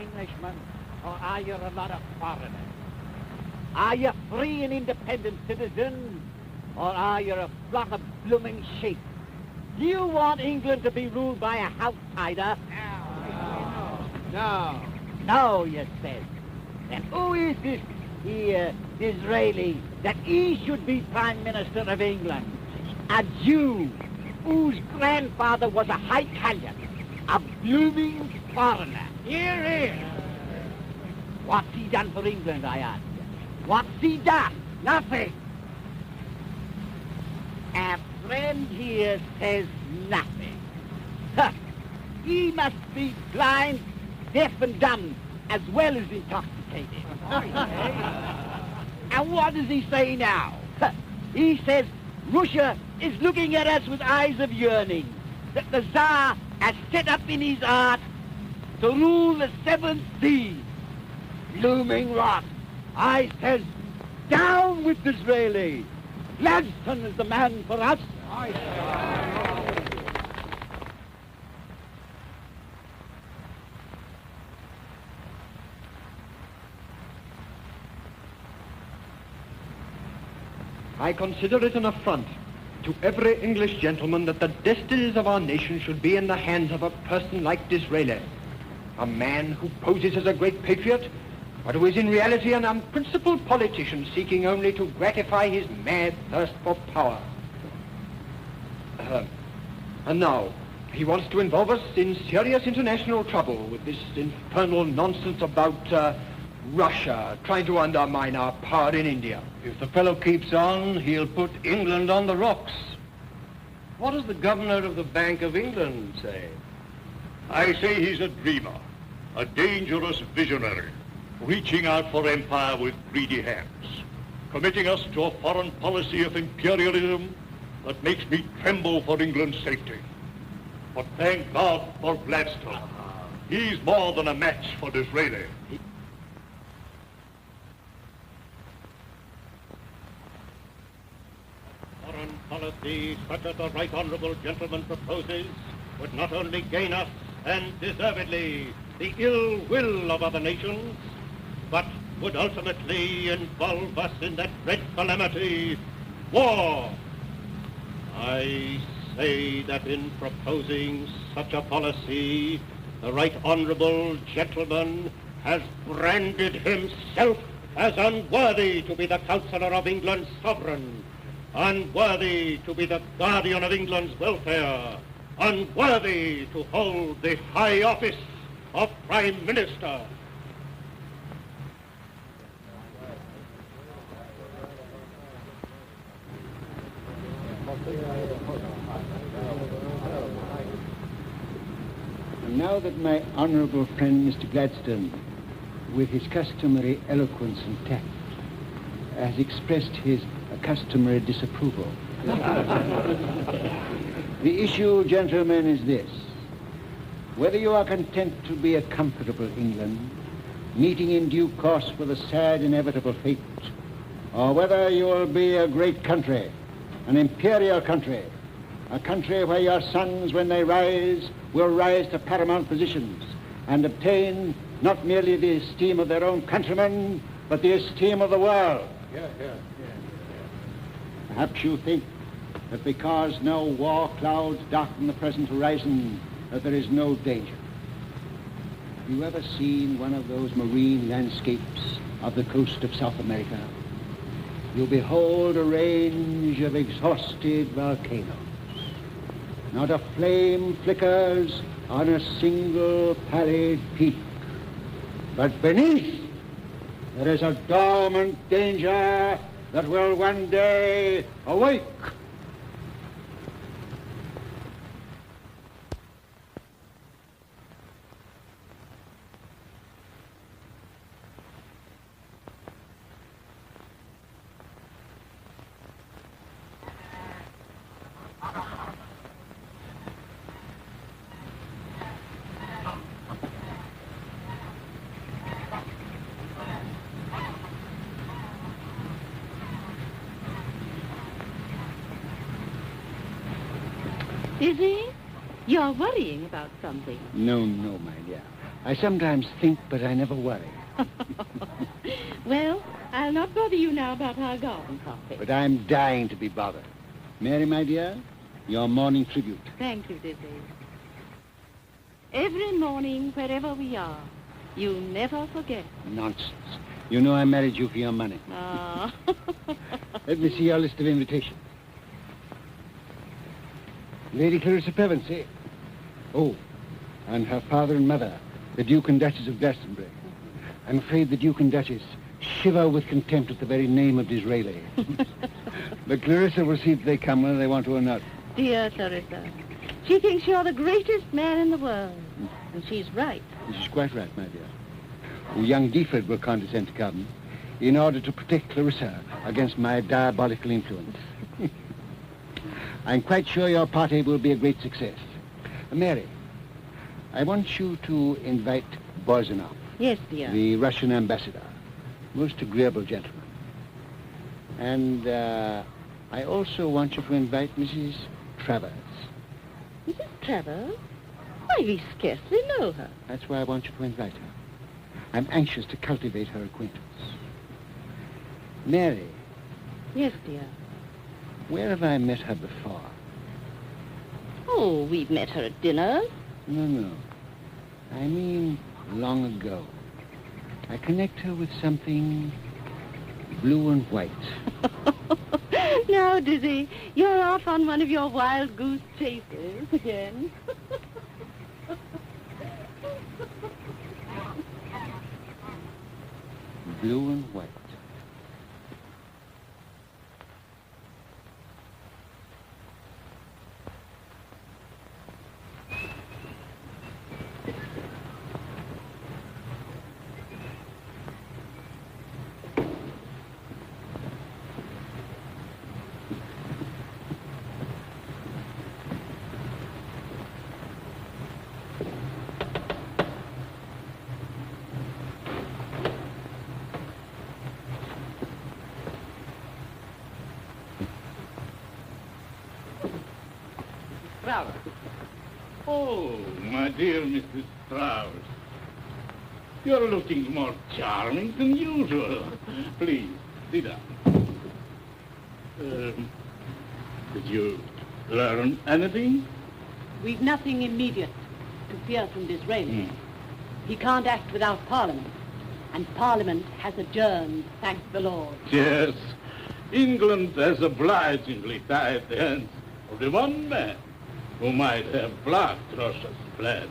Englishman, or are you a lot of foreigners? Are you free and independent citizens, or are you a flock of blooming sheep? Do you want England to be ruled by a outsider? No. No, you said. Then who is this here, Disraeli, that he should be Prime Minister of England? A Jew whose grandfather was a Italian, a blooming foreigner. Here. What's he done for England, I ask you? What's he done? Nothing. Our friend here says nothing. Huh. He must be blind, deaf and dumb, as well as intoxicated. And what does he say now? Huh. He says Russia is looking at us with eyes of yearning, that the Tsar has set up in his heart to rule the seventh sea. Blooming rot. I says, down with Disraeli. Gladstone is the man for us. I consider it an affront to every English gentleman that the destinies of our nation should be in the hands of a person like Disraeli, a man who poses as a great patriot, but who is in reality an unprincipled politician seeking only to gratify his mad thirst for power. And now, he wants to involve us in serious international trouble with this infernal nonsense about Russia trying to undermine our power in India. If the fellow keeps on, he'll put England on the rocks. What does the governor of the Bank of England say? I say he's a dreamer, a dangerous visionary, reaching out for empire with greedy hands, committing us to a foreign policy of imperialism that makes me tremble for England's safety. But thank God for Gladstone. He's more than a match for Disraeli. Foreign policy such as the right honourable gentleman proposes would not only gain us, and deservedly, the ill will of other nations, but would ultimately involve us in that dread calamity, war. I say that in proposing such a policy, the right honourable gentleman has branded himself as unworthy to be the counsellor of England's sovereign, unworthy to be the guardian of England's welfare, unworthy to hold the high office of Prime Minister. And now that my honourable friend Mr. Gladstone, with his customary eloquence and tact, has expressed his customary disapproval. The issue, gentlemen, is this. Whether you are content to be a comfortable England, meeting in due course with a sad inevitable fate, or whether you will be a great country, an imperial country, a country where your sons, when they rise, will rise to paramount positions and obtain not merely the esteem of their own countrymen, but the esteem of the world. Perhaps you think that because no war clouds darken the present horizon, that there is no danger. Have you ever seen one of those marine landscapes of the coast of South America? You behold a range of exhausted volcanoes. Not a flame flickers on a single pallid peak. But beneath, there is a dormant danger that will one day awake. Is he? You're worrying about something. No, my dear. I sometimes think, but I never worry. Well, I'll not bother you now about our garden party. But I'm dying to be bothered. Mary, my dear, your morning tribute. Thank you, Dizzy. Every morning, wherever we are, you never forget. Nonsense. You know I married you for your money. Ah. Let me see your list of invitations. Lady Clarissa Pevensey. Oh, and her father and mother, the Duke and Duchess of Glastonbury. I'm afraid the Duke and Duchess shiver with contempt at the very name of Disraeli. But Clarissa will see if they come whether they want to or not. Dear Clarissa, she thinks you're the greatest man in the world. And she's right. She's quite right, my dear. Oh, young Deford will condescend to come in order to protect Clarissa against my diabolical influence. I'm quite sure your party will be a great success. Mary, I want you to invite Borzanov. Yes, dear. The Russian ambassador. Most agreeable gentleman. And I also want you to invite Mrs. Travers. Mrs. Travers? Why, we scarcely know her. That's why I want you to invite her. I'm anxious to cultivate her acquaintance. Mary, Yes, dear. where have I met her before? Oh, we've met her at dinner. No. I mean long ago. I connect her with something blue and white. Now, Dizzy, you're off on one of your wild goose chases again. Blue and white. Travers. Oh, my dear Mrs. Travers. You're looking more charming than usual. Please, sit down. Did you learn anything? We've nothing immediate to fear from Disraeli. He can't act without Parliament, and Parliament has adjourned, thank the Lord. Yes, England has obligingly tied the hands of the one man who might have blocked Russia's plans.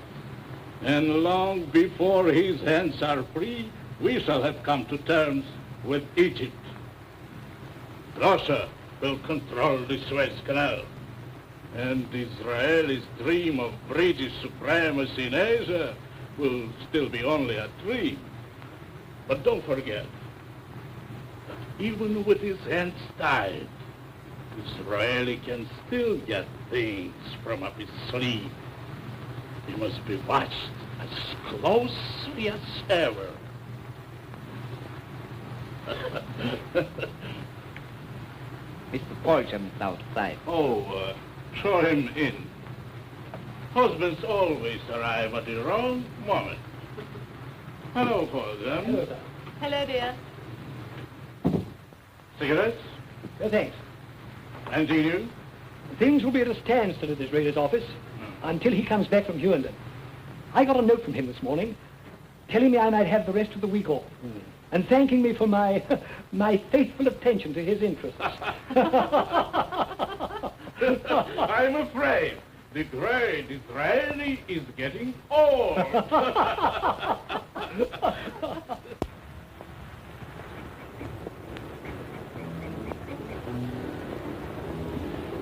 And long before his hands are free, we shall have come to terms with Egypt. Russia will control the Suez Canal, and Disraeli's dream of British supremacy in Asia will still be only a dream. But don't forget that even with his hands tied, Disraeli can still get things from up his sleeve. He must be watched as closely as ever. Mr. Polcham's outside. Oh, show him in. Husbands always arrive at the wrong moment. Hello, Polcham. Hello, sir. Hello, dear. Cigarettes? No, thanks. Anything new? Things will be at a standstill at Disraeli's office until he comes back from Hughenden. I got a note from him this morning telling me I might have the rest of the week off and thanking me for my my faithful attention to his interests. I'm afraid the great Disraeli is getting old.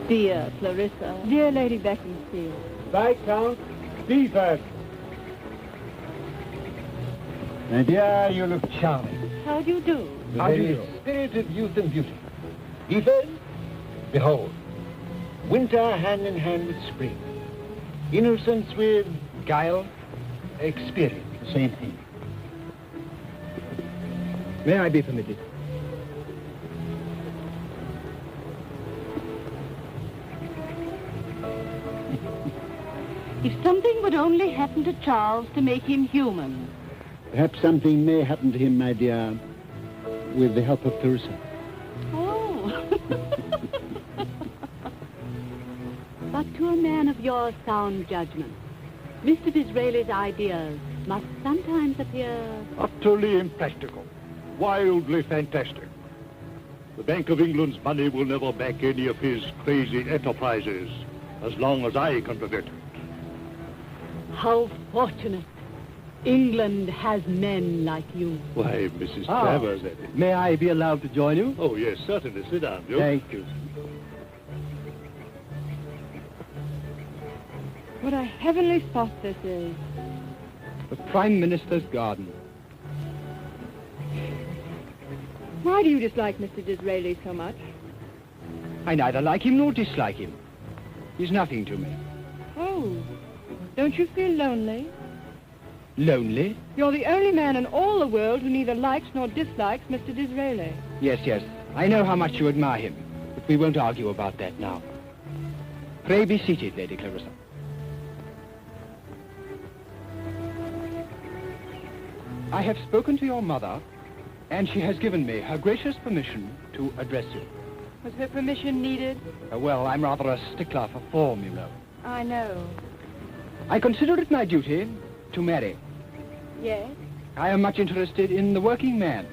Dear Clarissa. Dear Lady Beaconsfield. Viscount Deford. My dear, you look charming. How do you do? The very spirit of youth and beauty. Deford, behold, winter hand in hand with spring. Innocence with guile, experience, the same thing. May I be permitted? If something would only happen to Charles to make him human. Perhaps something may happen to him, my dear, with the help of Clarissa. Oh. But to a man of your sound judgment, Mr. Disraeli's ideas must sometimes appear... Utterly impractical. Wildly fantastic. The Bank of England's money will never back any of his crazy enterprises as long as I can prevent it. How fortunate. England has men like you. Why, Mrs. Travers... May I be allowed to join you? Oh, yes, certainly. Sit down, Joe. Thank you. What a heavenly spot this is. The Prime Minister's garden. Why do you dislike Mr. Disraeli so much? I neither like him nor dislike him. He's nothing to me. Oh, don't you feel lonely? Lonely? You're the only man in all the world who neither likes nor dislikes Mr. Disraeli. Yes, yes. I know how much you admire him, but we won't argue about that now. Pray be seated, Lady Clarissa. I have spoken to your mother, and she has given me her gracious permission to address you. Was her permission needed? Well, I'm rather a stickler for form, you know. I know. I consider it my duty to marry. Yes? I am much interested in the working man.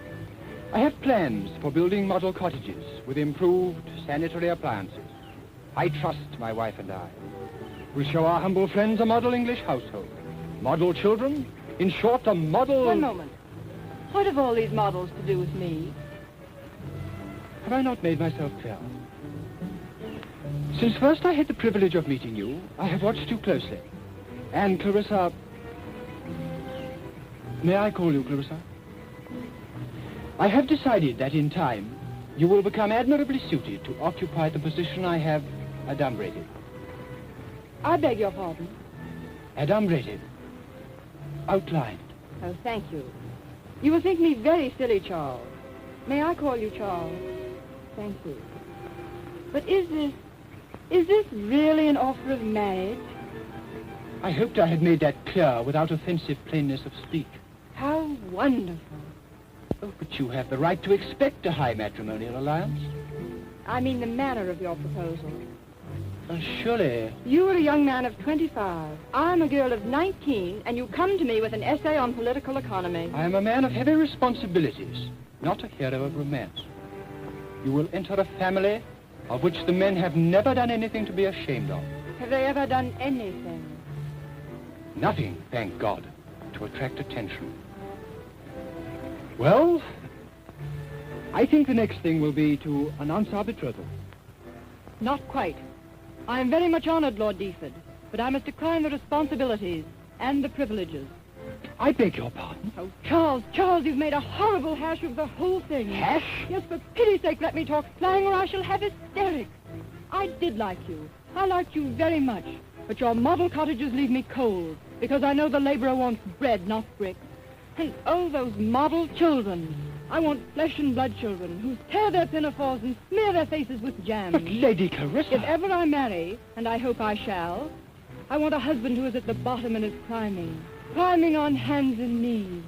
I have plans for building model cottages with improved sanitary appliances. I trust my wife and I. We'll show our humble friends a model English household. Model children. In short, a model... One moment. What have all these models to do with me? Have I not made myself clear? Since first I had the privilege of meeting you, I have watched you closely. And Clarissa... May I call you Clarissa? I have decided that in time, you will become admirably suited to occupy the position I have adumbrated. I beg your pardon. Adumbrated. Outlined. Oh, thank you. You will think me very silly, Charles. May I call you Charles? Thank you. But is this really an offer of marriage? I hoped I had made that clear without offensive plainness of speech. How wonderful. Oh, but you have the right to expect a high matrimonial alliance. I mean the manner of your proposal. Surely. You are a young man of 25. I'm a girl of 19, and you come to me with an essay on political economy. I am a man of heavy responsibilities, not a hero of romance. You will enter a family of which the men have never done anything to be ashamed of. Have they ever done anything? Nothing, thank God, to attract attention. Well, I think the next thing will be to announce our betrothal. Not quite. I am very much honored, Lord Deford, but I must decline the responsibilities and the privileges. I beg your pardon. Oh, Charles, you've made a horrible hash of the whole thing. Hash? Yes, for pity's sake, let me talk slang or I shall have hysterics. I did like you. I liked you very much. But your model cottages leave me cold, because I know the laborer wants bread, not bricks. And oh, those model children. I want flesh and blood children who tear their pinafores and smear their faces with jam. But Lady Clarissa... If ever I marry, and I hope I shall, I want a husband who is at the bottom and is climbing on hands and knees,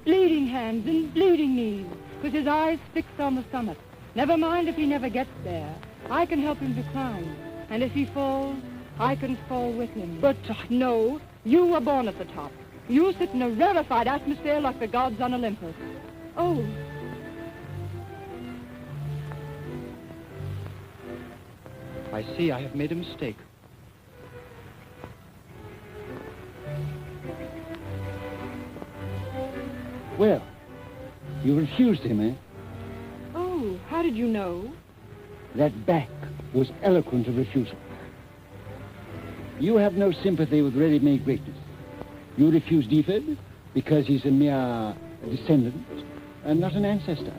bleeding hands and bleeding knees, with his eyes fixed on the summit. Never mind if he never gets there. I can help him to climb, and if he falls, I can fall with him. But no, you were born at the top. You sit in a rarefied atmosphere like the gods on Olympus. Oh. I see I have made a mistake. Well, you refused him, eh? Oh, how did you know? That back was eloquent of refusal. You have no sympathy with ready-made greatness. You refuse Deford because he's a mere descendant and not an ancestor.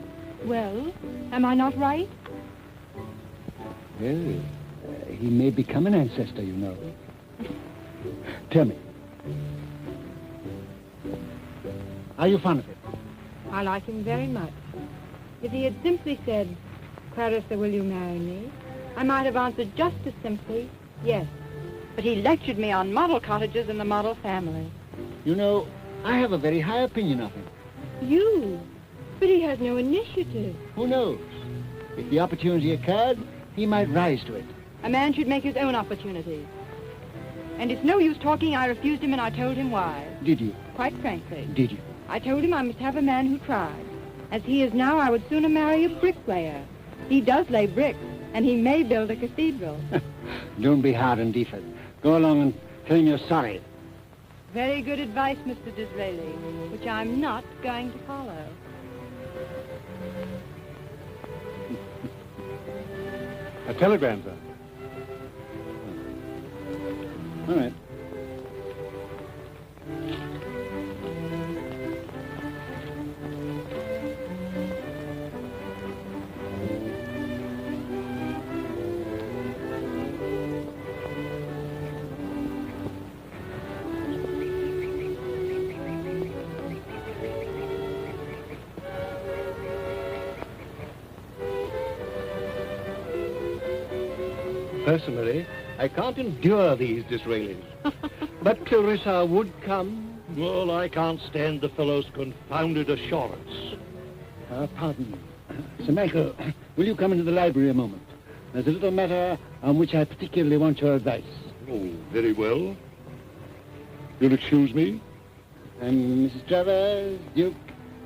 Well, am I not right? Well, he may become an ancestor, you know. Tell me. Are you fond of him? I like him very much. If he had simply said, Clarissa, will you marry me? I might have answered just as simply, yes. But he lectured me on model cottages and the model family. You know, I have a very high opinion of him. You? But he has no initiative. Who knows? If the opportunity occurred, he might rise to it. A man should make his own opportunities. And it's no use talking. I refused him and I told him why. Did you? Quite frankly. Did you? I told him I must have a man who tried. As he is now, I would sooner marry a bricklayer. He does lay bricks, and he may build a cathedral. Don't be hard on Deaford. Go along and tell him you're sorry. Very good advice, Mr. Disraeli, which I'm not going to follow. A telegram, sir. All right. Personally, I can't endure these Disraelis. But Clarissa would come. Well, I can't stand the fellow's confounded assurance. Pardon me. Sir Michael, will you come into the library a moment? There's a little matter on which I particularly want your advice. Oh, very well. You'll excuse me? Mrs. Travers, Duke,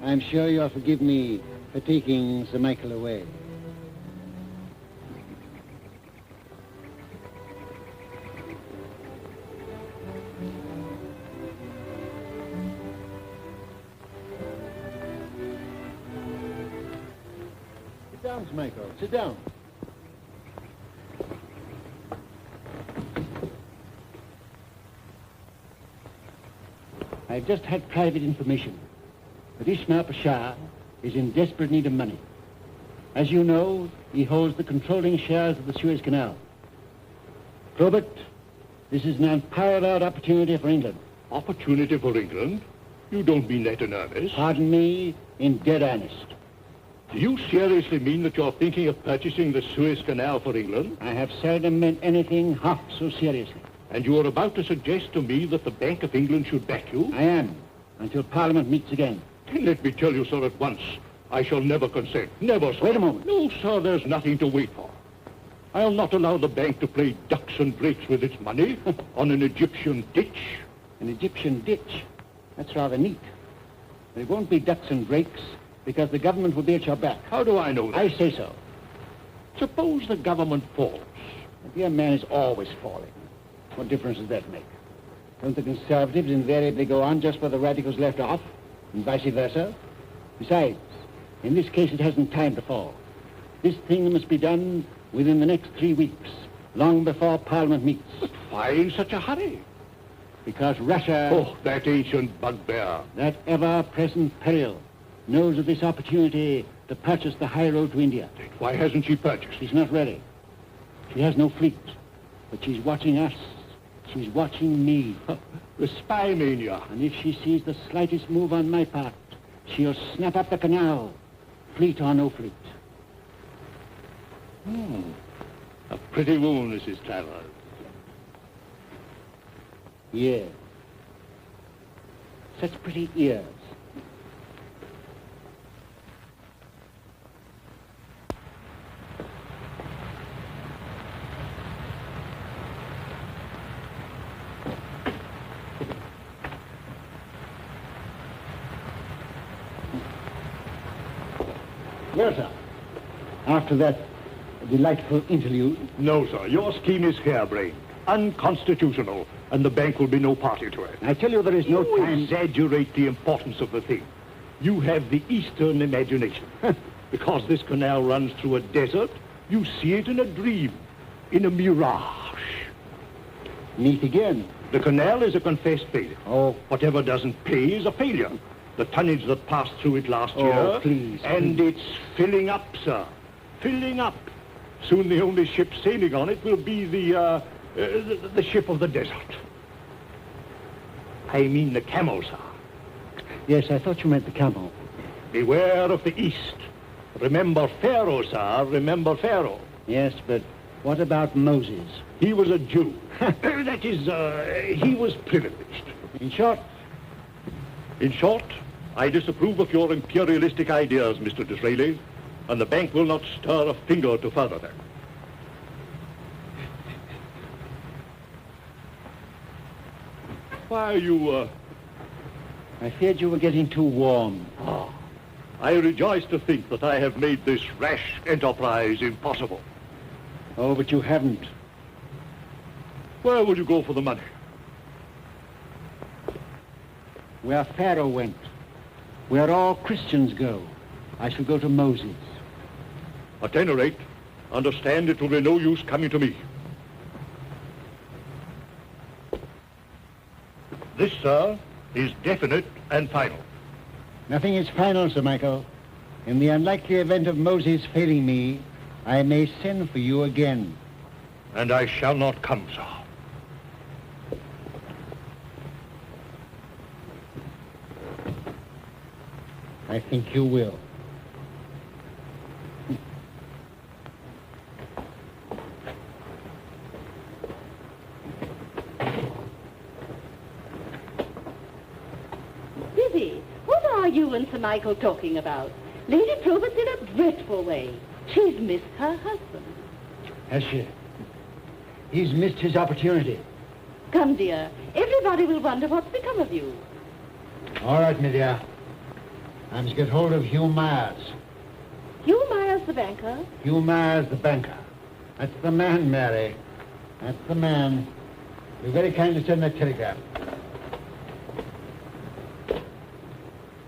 I'm sure you'll forgive me for taking Sir Michael away. Sit down, Sir Michael. Sit down. I've just had private information that Ismail Pasha is in desperate need of money. As you know, he holds the controlling shares of the Suez Canal. Probert, this is an unparalleled opportunity for England. Opportunity for England? You don't mean that in earnest? Pardon me, in dead earnest. Do you seriously mean that you're thinking of purchasing the Suez Canal for England? I have seldom meant anything half so seriously. And you are about to suggest to me that the Bank of England should back you? I am, until Parliament meets again. Then let me tell you, sir, at once. I shall never consent. Never, sir. Wait a moment. No, sir, there's nothing to wait for. I'll not allow the bank to play ducks and drakes with its money on an Egyptian ditch. An Egyptian ditch? That's rather neat. But it won't be ducks and drakes, because the government will be at your back. How do I know that? I say so. Suppose the government falls. The dear man is always falling. What difference does that make? Don't the Conservatives invariably go on just where the Radicals left off, and vice versa? Besides, in this case it hasn't time to fall. This thing must be done within the next 3 weeks, long before Parliament meets. But why in such a hurry? Because Russia... Oh, that ancient bugbear. That ever-present peril knows of this opportunity to purchase the high road to India. Why hasn't she purchased? She's not ready. She has no fleet, but she's watching us. She's watching me. The spy mania. And if she sees the slightest move on my part, she'll snap up the canal, fleet or no fleet. A pretty woman, Mrs. Travers. Yes. Such pretty ears. Well, sir, after that delightful interlude... No, sir. Your scheme is harebrained, unconstitutional, and the bank will be no party to it. I tell you there is no You time... exaggerate the importance of the thing. You have the Eastern imagination. Because this canal runs through a desert, you see it in a dream, in a mirage. Meet again. The canal is a confessed failure. Oh. Whatever doesn't pay is a failure. The tonnage that passed through it last year... please. And it's filling up, sir. Filling up. Soon the only ship sailing on it will be the ship of the desert. I mean the camel, sir. Yes, I thought you meant the camel. Beware of the East. Remember Pharaoh, sir. Remember Pharaoh. Yes, but What about Moses? He was a Jew. That is, he was privileged. In short, In short, I disapprove of your imperialistic ideas, Mr. Disraeli, and the bank will not stir a finger to further them. Why are you, I feared you were getting too warm. I rejoice to think that I have made this rash enterprise impossible. Oh, but you haven't. Where will you go for the money? Where Pharaoh went, where all Christians go, I shall go to Moses. At any rate, understand it will be no use coming to me. This, sir, is definite and final. Nothing is final, Sir Michael. In the unlikely event of Moses failing me, I may send for you again. And I shall not come, sir. I think you will. Lizzie, what are you and Sir Michael talking about? Lady Probert's in a dreadful way. She's missed her husband. Has she? He's missed his opportunity. Come, dear. Everybody will wonder what's become of you. All right, my dear. I must get hold of Hugh Myers. Hugh Myers, the banker? Hugh Myers, the banker. That's the man, Mary. That's the man. You're very kind to send that telegram.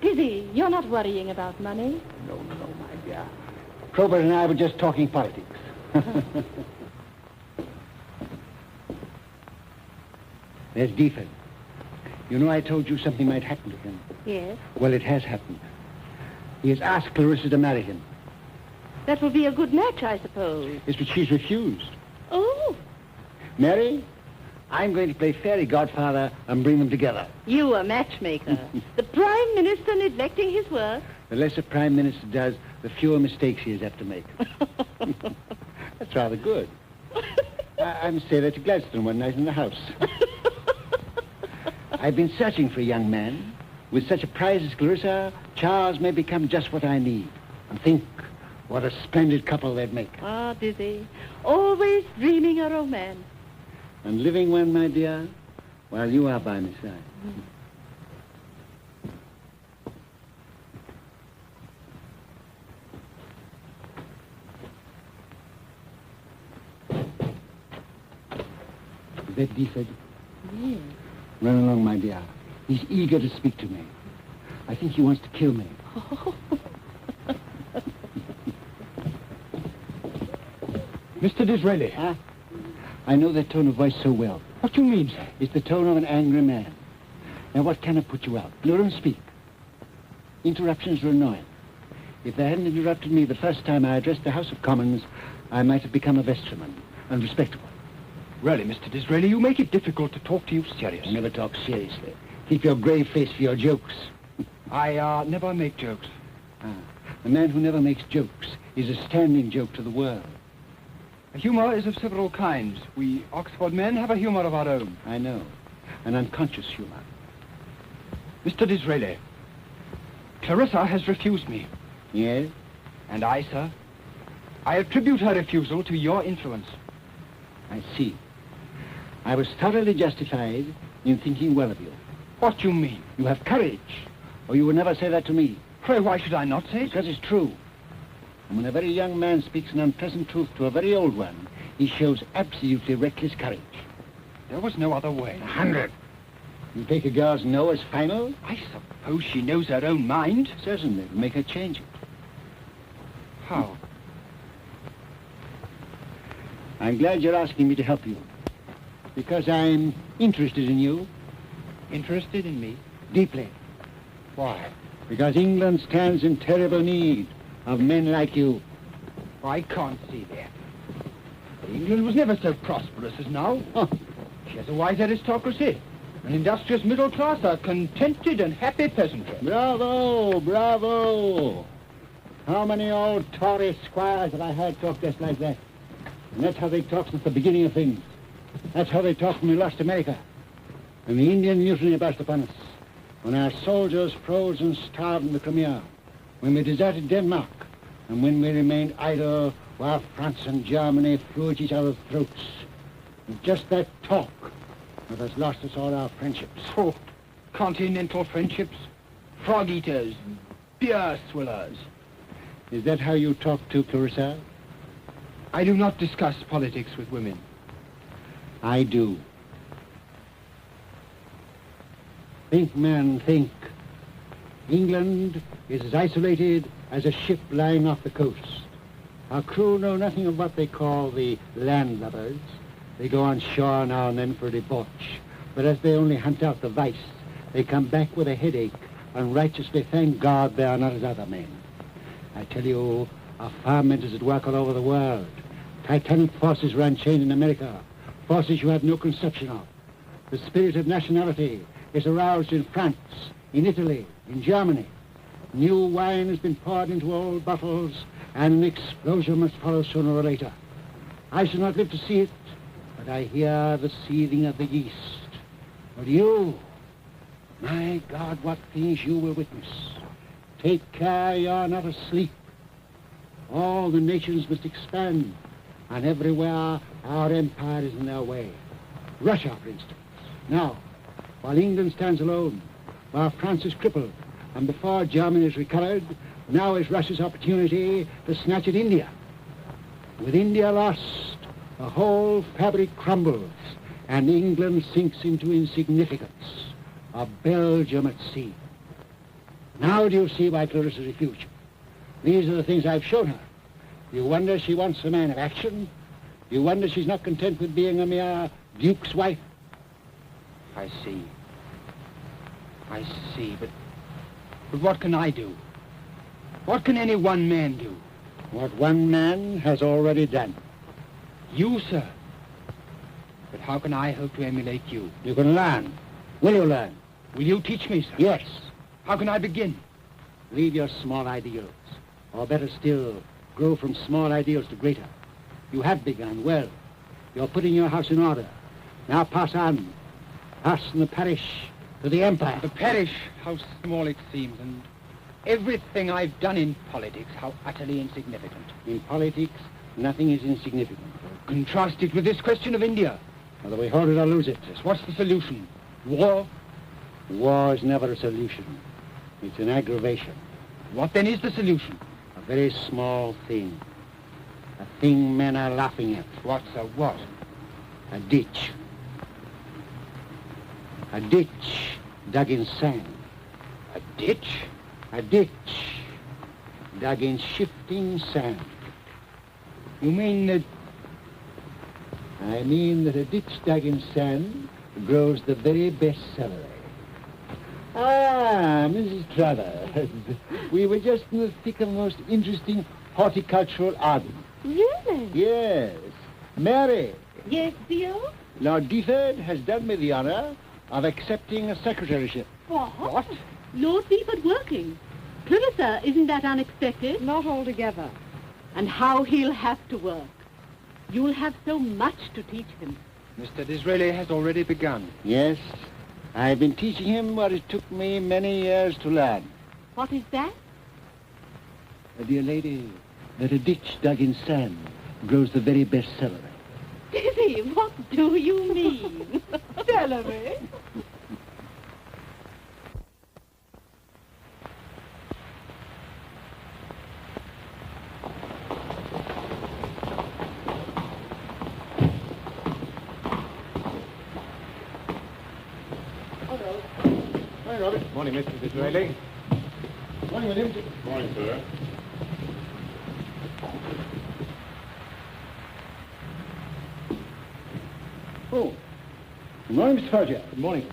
Lizzie, you're not worrying about money. No, my dear. Probert and I were just talking politics. There's Deaford. You know I told you something might happen to him. Yes. Well, it has happened. He has asked Clarissa to marry him. That will be a good match, I suppose. Yes, but she's refused. Oh, Mary, I'm going to play fairy godfather and bring them together. you a matchmaker. The Prime Minister neglecting his work. The less a prime minister does, the fewer mistakes he has have to make. That's rather good. I must say that to Gladstone one night in the House. I've been searching for a young man. With such a prize as Clarissa, Charles may become just what I need. And think what a splendid couple they'd make. Ah, Dizzy, always dreaming a romance. And living one, my dear, while you are by my side. Is that Deaford? Yes. Run along, my dear. He's eager to speak to me. I think he wants to kill me. Mr. Disraeli. Ah, I know that tone of voice so well. What do you mean, sir? It's the tone of an angry man. Now, what can have put you out? No, don't speak. Interruptions are annoying. If they hadn't interrupted me the first time I addressed the House of Commons, I might have become a vestryman and respectable. Really, Mr. Disraeli, you make it difficult to talk to you I seriously. never talk seriously. Keep your grave face for your jokes. I never make jokes. The man who never makes jokes is a standing joke to the world. Humor is of several kinds. We Oxford men have a humor of our own. I know. An unconscious humor. Mr. Disraeli, Clarissa has refused me. Yes? And I, sir, I attribute her refusal to your influence. I see. I was thoroughly justified in thinking well of you. What do you mean? You have courage, or you would never say that to me. Pray, why should I not say it? Because it's true. And when a very young man speaks an unpleasant truth to a very old one, he shows absolutely reckless courage. There was no other way. 100. You take a girl's no as final? I suppose she knows her own mind. Certainly. It'll make her change it. How? I'm glad you're asking me to help you. Because I'm interested in you. Interested in me? Deeply. Why? Because England stands in terrible need of men like you. I can't see that. England was never so prosperous as now. Huh. She has a wise aristocracy, an industrious middle class, a contented and happy peasantry. Bravo, bravo. How many old Tory squires have I heard talk just like that? And that's how they talk since the beginning of things. That's how they talked when we lost America. When the Indian mutiny burst upon us. When our soldiers froze and starved in the Crimea. When we deserted Denmark. And when we remained idle while France and Germany flew at each other's throats. And just that talk that has lost us all our friendships. Oh, continental friendships. Frog eaters. Beer swillers. Is that how you talk to Clarissa? I do not discuss politics with women. I do. Think, man, think. England is as isolated as a ship lying off the coast. Our crew know nothing of what they call the landlubbers. They go on shore now and then for a debauch. But as they only hunt out the vice, they come back with a headache and righteously thank God they are not as other men. I tell you, our firmament is at work all over the world. Titanic forces were unchained in America, forces you had no conception of. The spirit of nationality is aroused in France, in Italy, in Germany. New wine has been poured into old bottles, and an explosion must follow sooner or later. I shall not live to see it, but I hear the seething of the yeast. But you, my God, what things you will witness. Take care you're not asleep. All the nations must expand, and everywhere our empire is in their way. Russia, for instance. Now, while England stands alone, while France is crippled, and before Germany is recovered, now is Russia's opportunity to snatch at India. With India lost, the whole fabric crumbles, and England sinks into insignificance, a Belgium at sea. Now do you see why Clarissa refused you? These are the things I've shown her. You wonder she wants a man of action? You wonder she's not content with being a mere duke's wife? I see. But what can I do? What can any one man do? What one man has already done. You, sir. But how can I hope to emulate you? You can learn. Will you learn? Will you teach me, sir? Yes. How can I begin? Leave your small ideals. Or better still, grow from small ideals to greater. You have begun well. You're putting your house in order. Now pass on. Pass from the parish to the empire. The parish, how small it seems, and everything I've done in politics, how utterly insignificant. In politics, nothing is insignificant. Contrast it with this question of India. Whether we hold it or lose it. Yes, what's the solution? War? War is never a solution. It's an aggravation. What then is the solution? A very small thing. A thing men are laughing at. What's a what? A ditch. A ditch dug in sand. A ditch? A ditch dug in shifting sand. You mean that... I mean that a ditch dug in sand grows the very best celery. Ah, Mrs. Travers, we were just in the thick of a most interesting horticultural argument. Really? Yes. Mary, Yes, dear? Lord Deaford has done me the honor of accepting a secretaryship. What? Lord Deaford working? Clarissa, isn't that unexpected? Not altogether. And how he'll have to work. You'll have so much to teach him. Mr. Disraeli has already begun. Yes, I've been teaching him what it took me many years to learn. What is that? Dear lady, that a ditch dug in sand grows the very best celery. Dizzy, what do you mean? Celery? Morning, Robert. Morning, Mr. Disraeli. Morning, William. Morning, sir. Oh, good morning, Mr. Folger. Good morning.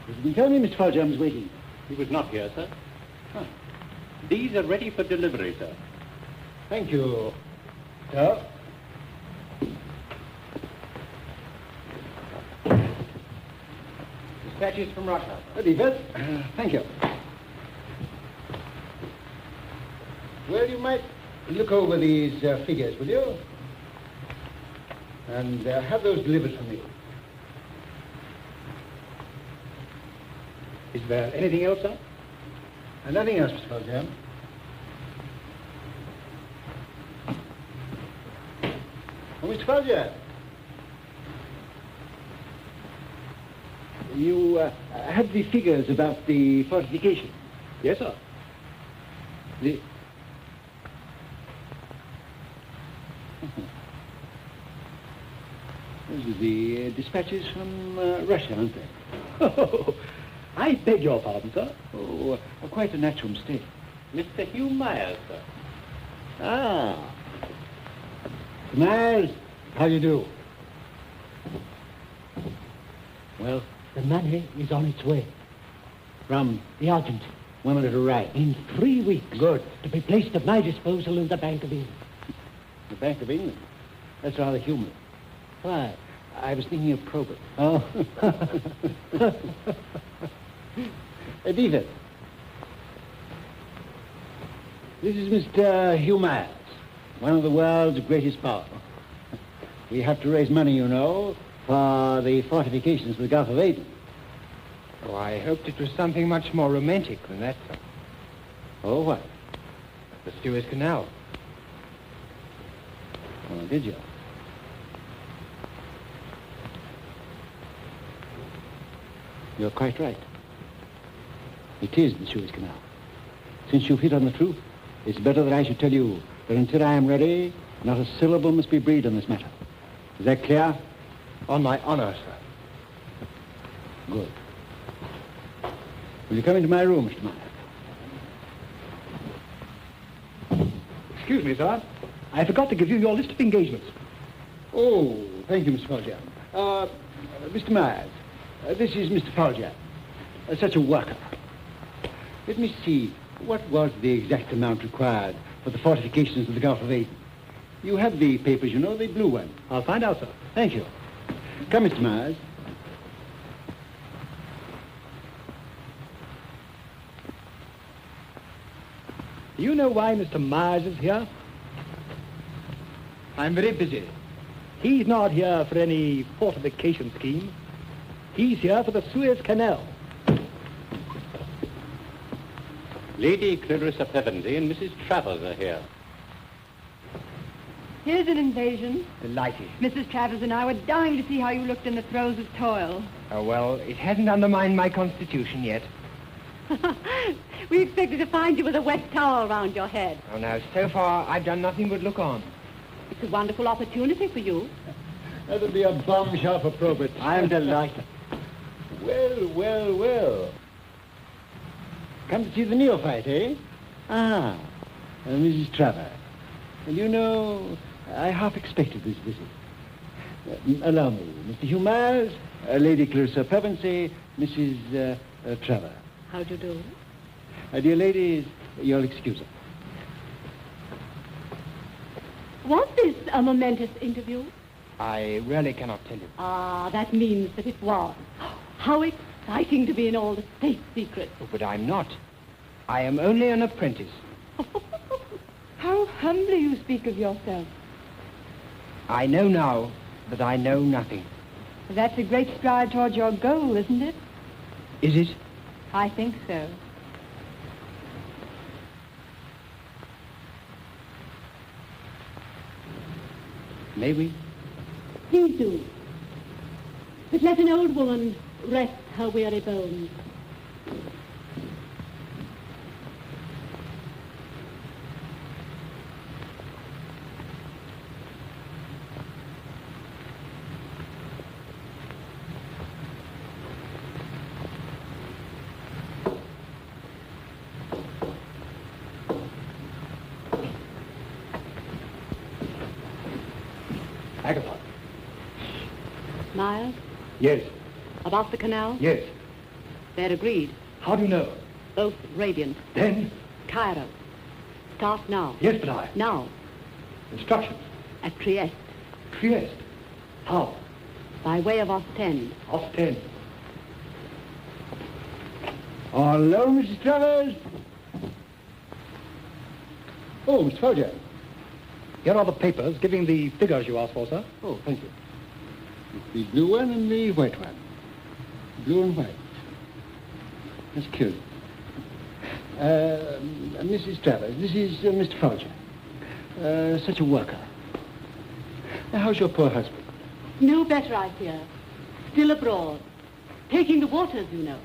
You can tell me Mr. Folger's waiting. He was not here, sir. These are ready for delivery, sir. Thank you. Sir. Dispatches from Russia. Deaford. Thank you. Well, you might look over these figures, will you? And have those delivered for me. Is there anything else, sir? And nothing else, Mr. Valjean. Oh, Mr. Valjean. You have the figures about the fortification? Yes, sir. The... Those are the dispatches from Russia, aren't they? Oh, I beg your pardon, sir. Oh, quite a natural mistake. Mr. Hugh Myers, sir. Ah. Myers, how do you do? Well, The money is on its way. from The urgent. when will it arrive? In 3 weeks. Good. To be placed at my disposal in the Bank of England. The Bank of England? That's rather humorous. Why? I was thinking of Probert. Oh. Editha. This is Mr. Hugh Myers, one of the world's greatest power. We have to raise money, you know, for the fortifications of the Gulf of Aden. Oh, I hoped it was something much more romantic than that, sir. Oh, what? The Suez Canal. Oh, did you? You're quite right. It is the Suez Canal. Since you've hit on the truth, it's better that I should tell you that until I am ready, not a syllable must be breathed on this matter. Is that clear? On my honor, sir. Good. Will you come into my room, Mr. Myers? Excuse me, sir. I forgot to give you your list of engagements. Oh, thank you, Mr. Valjean. Mr. Myers, this is Mr. Valjean. Such a worker. Let me see, what was the exact amount required for the fortifications of the Gulf of Aden? You have the papers, you know, the blue one. I'll find out, sir. Thank you. Come, Mr. Myers. Do you know why Mr. Myers is here? I'm very busy. He's not here for any fortification scheme. He's here for the Suez Canal. Lady Clarissa Pevensey and Mrs. Travers are here. Here's an invasion. Delighted. Mrs. Travers and I were dying to see how you looked in the throes of toil. Oh, well, it hasn't undermined my constitution yet. We expected to find you with a wet towel round your head. Oh, no, so far I've done nothing but look on. It's a wonderful opportunity for you. That'll be a bombshell for Probert. I'm delighted. Well. Come to see the neophyte, eh? Ah, Mrs. Travers. Well, you know, I half expected this visit. Allow me, Mr. Hugh Myers, Lady Clarissa Pevensey, Mrs. Travers. How do you do? Dear ladies, you'll excuse us. Was this a momentous interview? I really cannot tell you. Ah, that means that it was. How exciting to be in all the state secrets. Oh, but I'm not. I am only an apprentice. How humbly you speak of yourself. I know now that I know nothing. That's a great stride towards your goal, isn't it? Is it? I think so. May we? Please do. But let an old woman rest her weary bones. Agatha. Myers, Yes. about the canal? Yes. They're agreed. How do you know? Both radiant. Then? Cairo. Start now. Yes, but I. Now. Instructions. At Trieste. Trieste. How? By way of Ostend. Ostend. Hello, Mrs. Travers. Oh, Mr. Valjean. Here are the papers giving the figures you asked for, sir. Oh, thank you. It's the blue one and the white one. Blue and white. That's cute. Mrs. Travers, this is Mr. Folger. Such a worker. How's your poor husband? No better, I fear. Still abroad. Taking the waters, you know.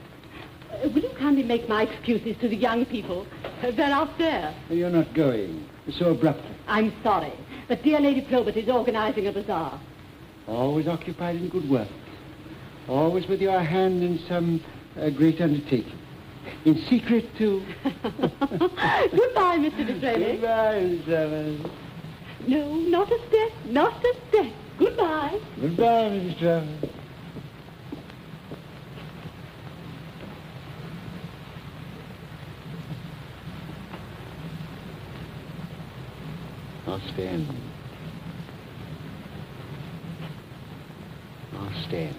Will you kindly make my excuses to the young people? They're out there. You're not going. So abruptly. I'm sorry, but dear Lady Probert is organizing a bazaar. Always occupied in good work. Always with your hand in some great undertaking. In secret, too. Goodbye, Mr. Disraeli. Goodbye, Mrs. Travers. No, not a step, not a step. Goodbye. Goodbye, Mrs. Travers. I'll stand. I'll stand.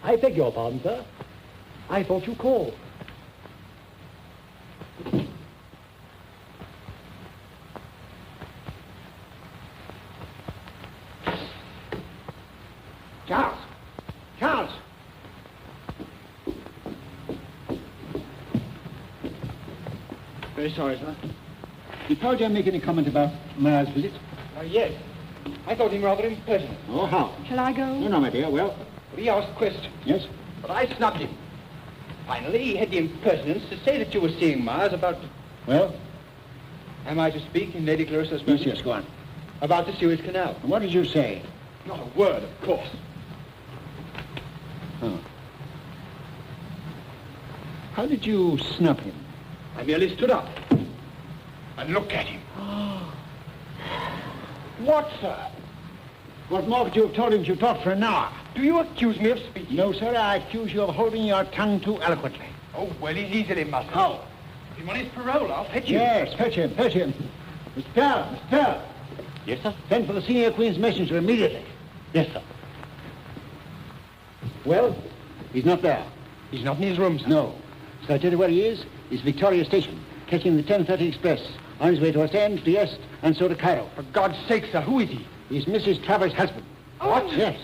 I beg your pardon, sir. I thought you called. Charles! Charles! Very sorry, sir. Did Folger make any comment about Ma's visit? Yes. I thought him rather impertinent. Oh, how? Shall I go? No, my dear. Well, He asked questions, yes? but I snubbed him. Finally, he had the impertinence to say that you were seeing Mars about... Well? Am I to speak in Lady Clarissa's Yes, presence? yes, go on. About the Suez Canal. And what did you say? Not a word, of course. Oh. How did you snub him? I merely stood up and looked at him. What, sir? What more could you have told him if you talked for an hour? Do you accuse me of speaking? No, sir, I accuse you of holding your tongue too eloquently. Oh, well, he's easily muzzled. How? If him on his parole, I'll fetch you. Yes, fetch him, fetch him. Mr. Pell, Mr. Pell. Yes, sir? Send for the senior Queen's messenger immediately. Yes, sir. Well? He's not there. He's not in his rooms. No. So I tell you where he is. He's Victoria Station, catching the 10:30 express. On his way to Ostend, Trieste, and so to Cairo. For God's sake, sir, who is he? He's Mrs. Travers' husband. What? Yes.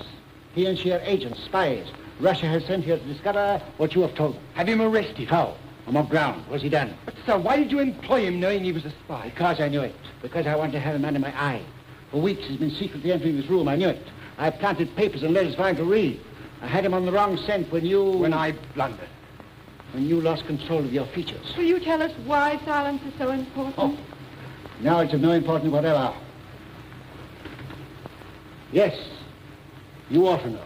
He and she are agents, spies. Russia has sent here to discover what you have told them. Have him arrested. How? I'm up ground. What's he done? But, sir, why did you employ him knowing he was a spy? Because I knew it. Because I wanted to have him under my eye. For weeks he's been secretly entering this room. I knew it. I planted papers and letters for him to read. I had him on the wrong scent when you... When I blundered. When you lost control of your features. Will you tell us why silence is so important? Oh. Now it's of no importance whatever. Yes. You ought to know.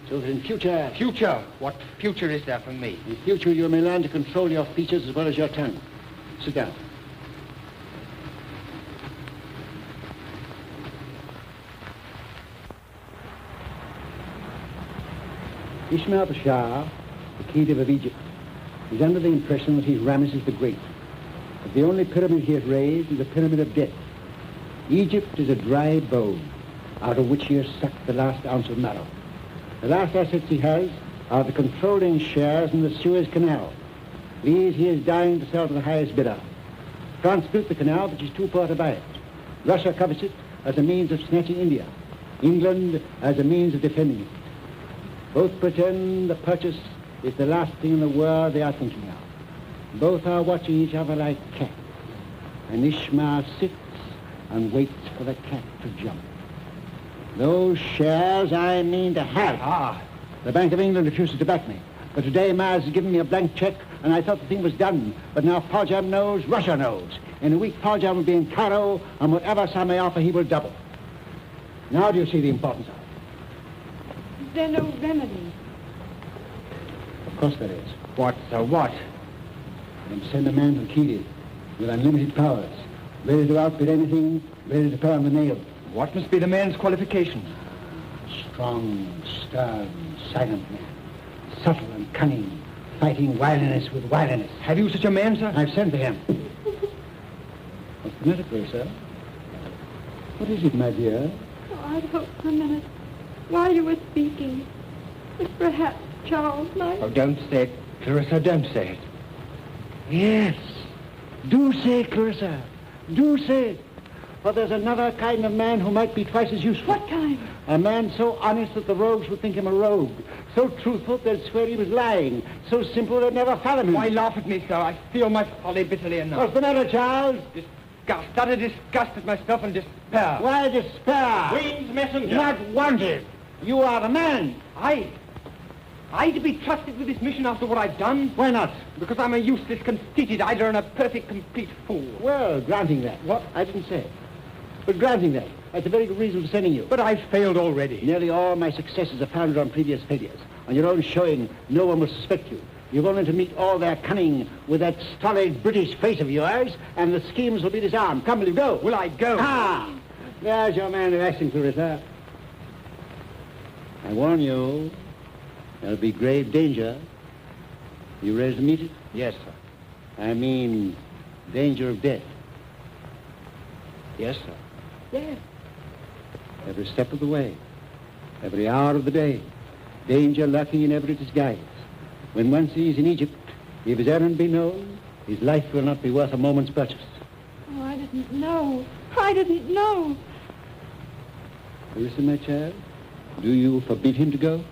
So that in future... Future? What future is there for me? In future you may learn to control your features as well as your tongue. Sit down. Ismail Pasha, the Khedive of Egypt, is under the impression that he's Ramesses the Great. But the only pyramid he has raised is the pyramid of death. Egypt is a dry bone out of which he has sucked the last ounce of marrow. The last assets he has are the controlling shares in the Suez Canal. These he is dying to sell to the highest bidder. France built the canal, but she's too poor to buy it. Russia covets it as a means of snatching India. England as a means of defending it. Both pretend the purchase is the last thing in the world they are thinking of. Both are watching each other like cats. And Ishmael sits and waits for the cat to jump. Those shares I mean to have. Ah. The Bank of England refuses to back me. But today Mars has given me a blank check and I thought the thing was done. But now Poljam knows, Russia knows. In a week, Poljam will be in Cairo, and whatever Sam may offer, he will double. Now do you see the importance of it? Is there no remedy? Of course there is. What, sir, what? And send a man to Kiev with unlimited powers, ready to outbid anything, ready to pound the nail. What must be the man's qualifications? Strong, stern, silent man, subtle and cunning, fighting wiliness with wiliness. Have you such a man, sir? I've sent for him. What's the matter, Clarissa? What is it, my dear? Oh, I'd hoped for a minute, while you were speaking, that perhaps Charles might... Oh, don't say it, Clarissa, don't say it. Yes. Do say it, Clarissa. Do say it. For there's another kind of man who might be twice as useful. What kind? A man so honest that the rogues would think him a rogue. So truthful they'd swear he was lying. So simple they'd never fathom him. Why laugh at me, sir? I feel my folly bitterly enough. What's the matter, Charles? Disgust, utter disgust at myself and despair. Why despair? Queen's messenger. Not wanted. You are the man. I to be trusted with this mission after what I've done? Why not? Because I'm a useless, conceited idler and a perfect, complete fool. Well, granting that. What? I didn't say it. But granting that, that's a very good reason for sending you. But I've failed already. Nearly all my successes are founded on previous failures. On your own showing, no one will suspect you. You've only to meet all their cunning with that stolid British face of yours, and the schemes will be disarmed. Come, will you go? Will I go? Ah! There's your man of action, Clarissa. I warn you, there'll be grave danger. You ready to meet it? Yes, sir. I mean, danger of death. Yes, sir. Yes. Every step of the way, every hour of the day, danger lurking in every disguise. When once he is in Egypt, if his errand be known, his life will not be worth a moment's purchase. Oh, I didn't know. I didn't know. Listen, my child, do you forbid him to go?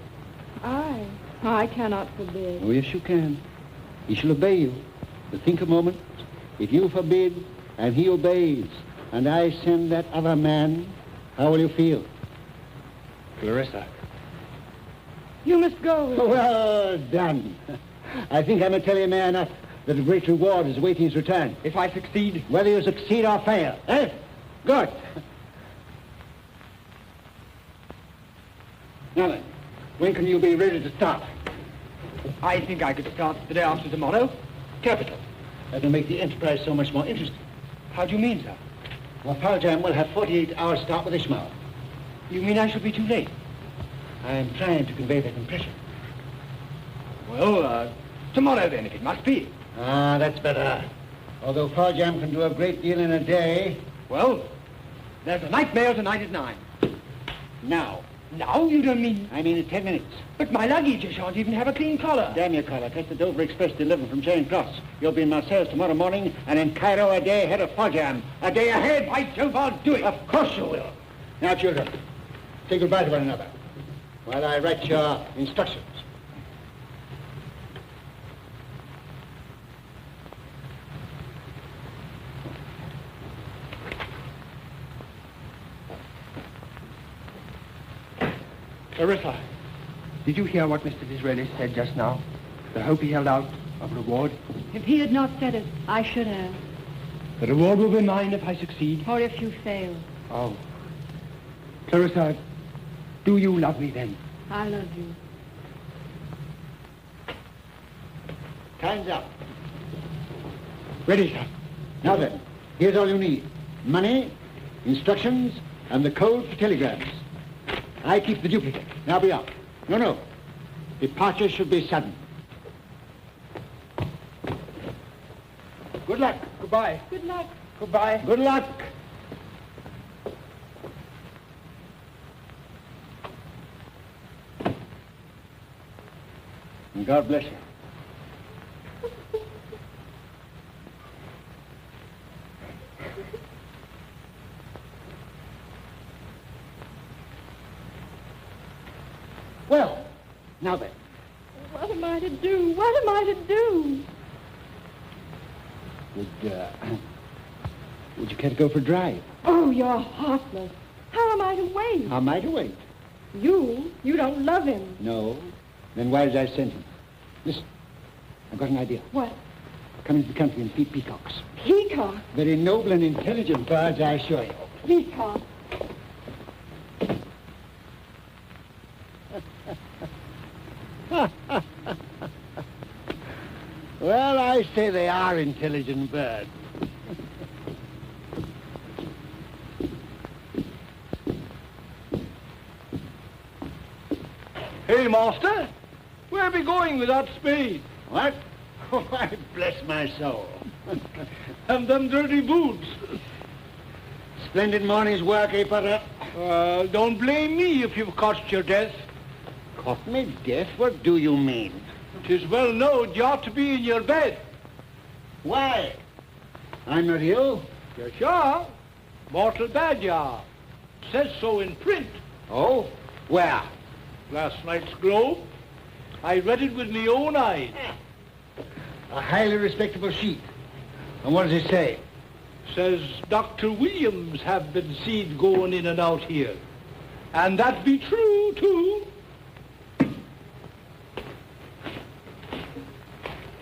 I cannot forbid. Oh, yes, you can. He shall obey you. But think a moment. If you forbid and he obeys, and I send that other man, how will you feel? Clarissa. You must go. Well done. I think I may tell you, man, that a great reward is awaiting his return. If I succeed? Whether you succeed or fail. Eh? Good. Now then, when can you be ready to start? I think I could start the day after tomorrow. Capital. That will make the enterprise so much more interesting. How do you mean, sir? Well, Poljam will have 48 hours start with Ishmael. You mean I shall be too late? I'm trying to convey that impression. Well, tomorrow then, if it must be. Ah, that's better. Although Poljam can do a great deal in a day. Well, there's a night mail tonight at 9. Now. Now? You don't mean... I mean in 10 minutes. But my luggage, I shan't even have a clean collar. Damn your collar. Catch the Dover Express to 11 from Charing Cross. You'll be in Marseilles tomorrow morning, and in Cairo a day ahead of Poljam. A day ahead! By Jove, I'll do it. Of course you will. Now, children, say goodbye to one another while I write your instructions. Clarissa, did you hear what Mr. Disraeli said just now? The hope he held out of reward? If he had not said it, I should have. The reward will be mine if I succeed. Or if you fail. Oh. Clarissa, do you love me then? I love you. Time's up. Ready, sir. Now then, here's all you need. Money, instructions, and the code for telegrams. I keep the duplicate. Now be off. No. Departure should be sudden. Good luck. Goodbye. Good luck. Goodbye. Good luck. And God bless you. Well, now then. What am I to do? What am I to do? Would you care to go for a drive? Oh, you're heartless. How am I to wait? How am I to wait? You don't love him. No. Then why did I send him? Listen. I've got an idea. What? Come into the country and feed peacocks. Peacock. Very noble and intelligent birds, I assure you. Peacock. Well, I say they are intelligent birds. Hey, master, where be going with that spade? What? Oh, I bless my soul. And them dirty boots? Splendid morning's work, eh, Potter? Don't blame me if you've caught your death. Caught me death? What do you mean? 'Tis well known you ought to be in your bed. Why? I'm not ill. You're sure? Mortal bad you are. Says so in print. Oh? Where? Last night's Globe. I read it with my own eyes. A highly respectable sheet. And what does it say? Says Dr. Williams have been seen going in and out here. And that be true, too.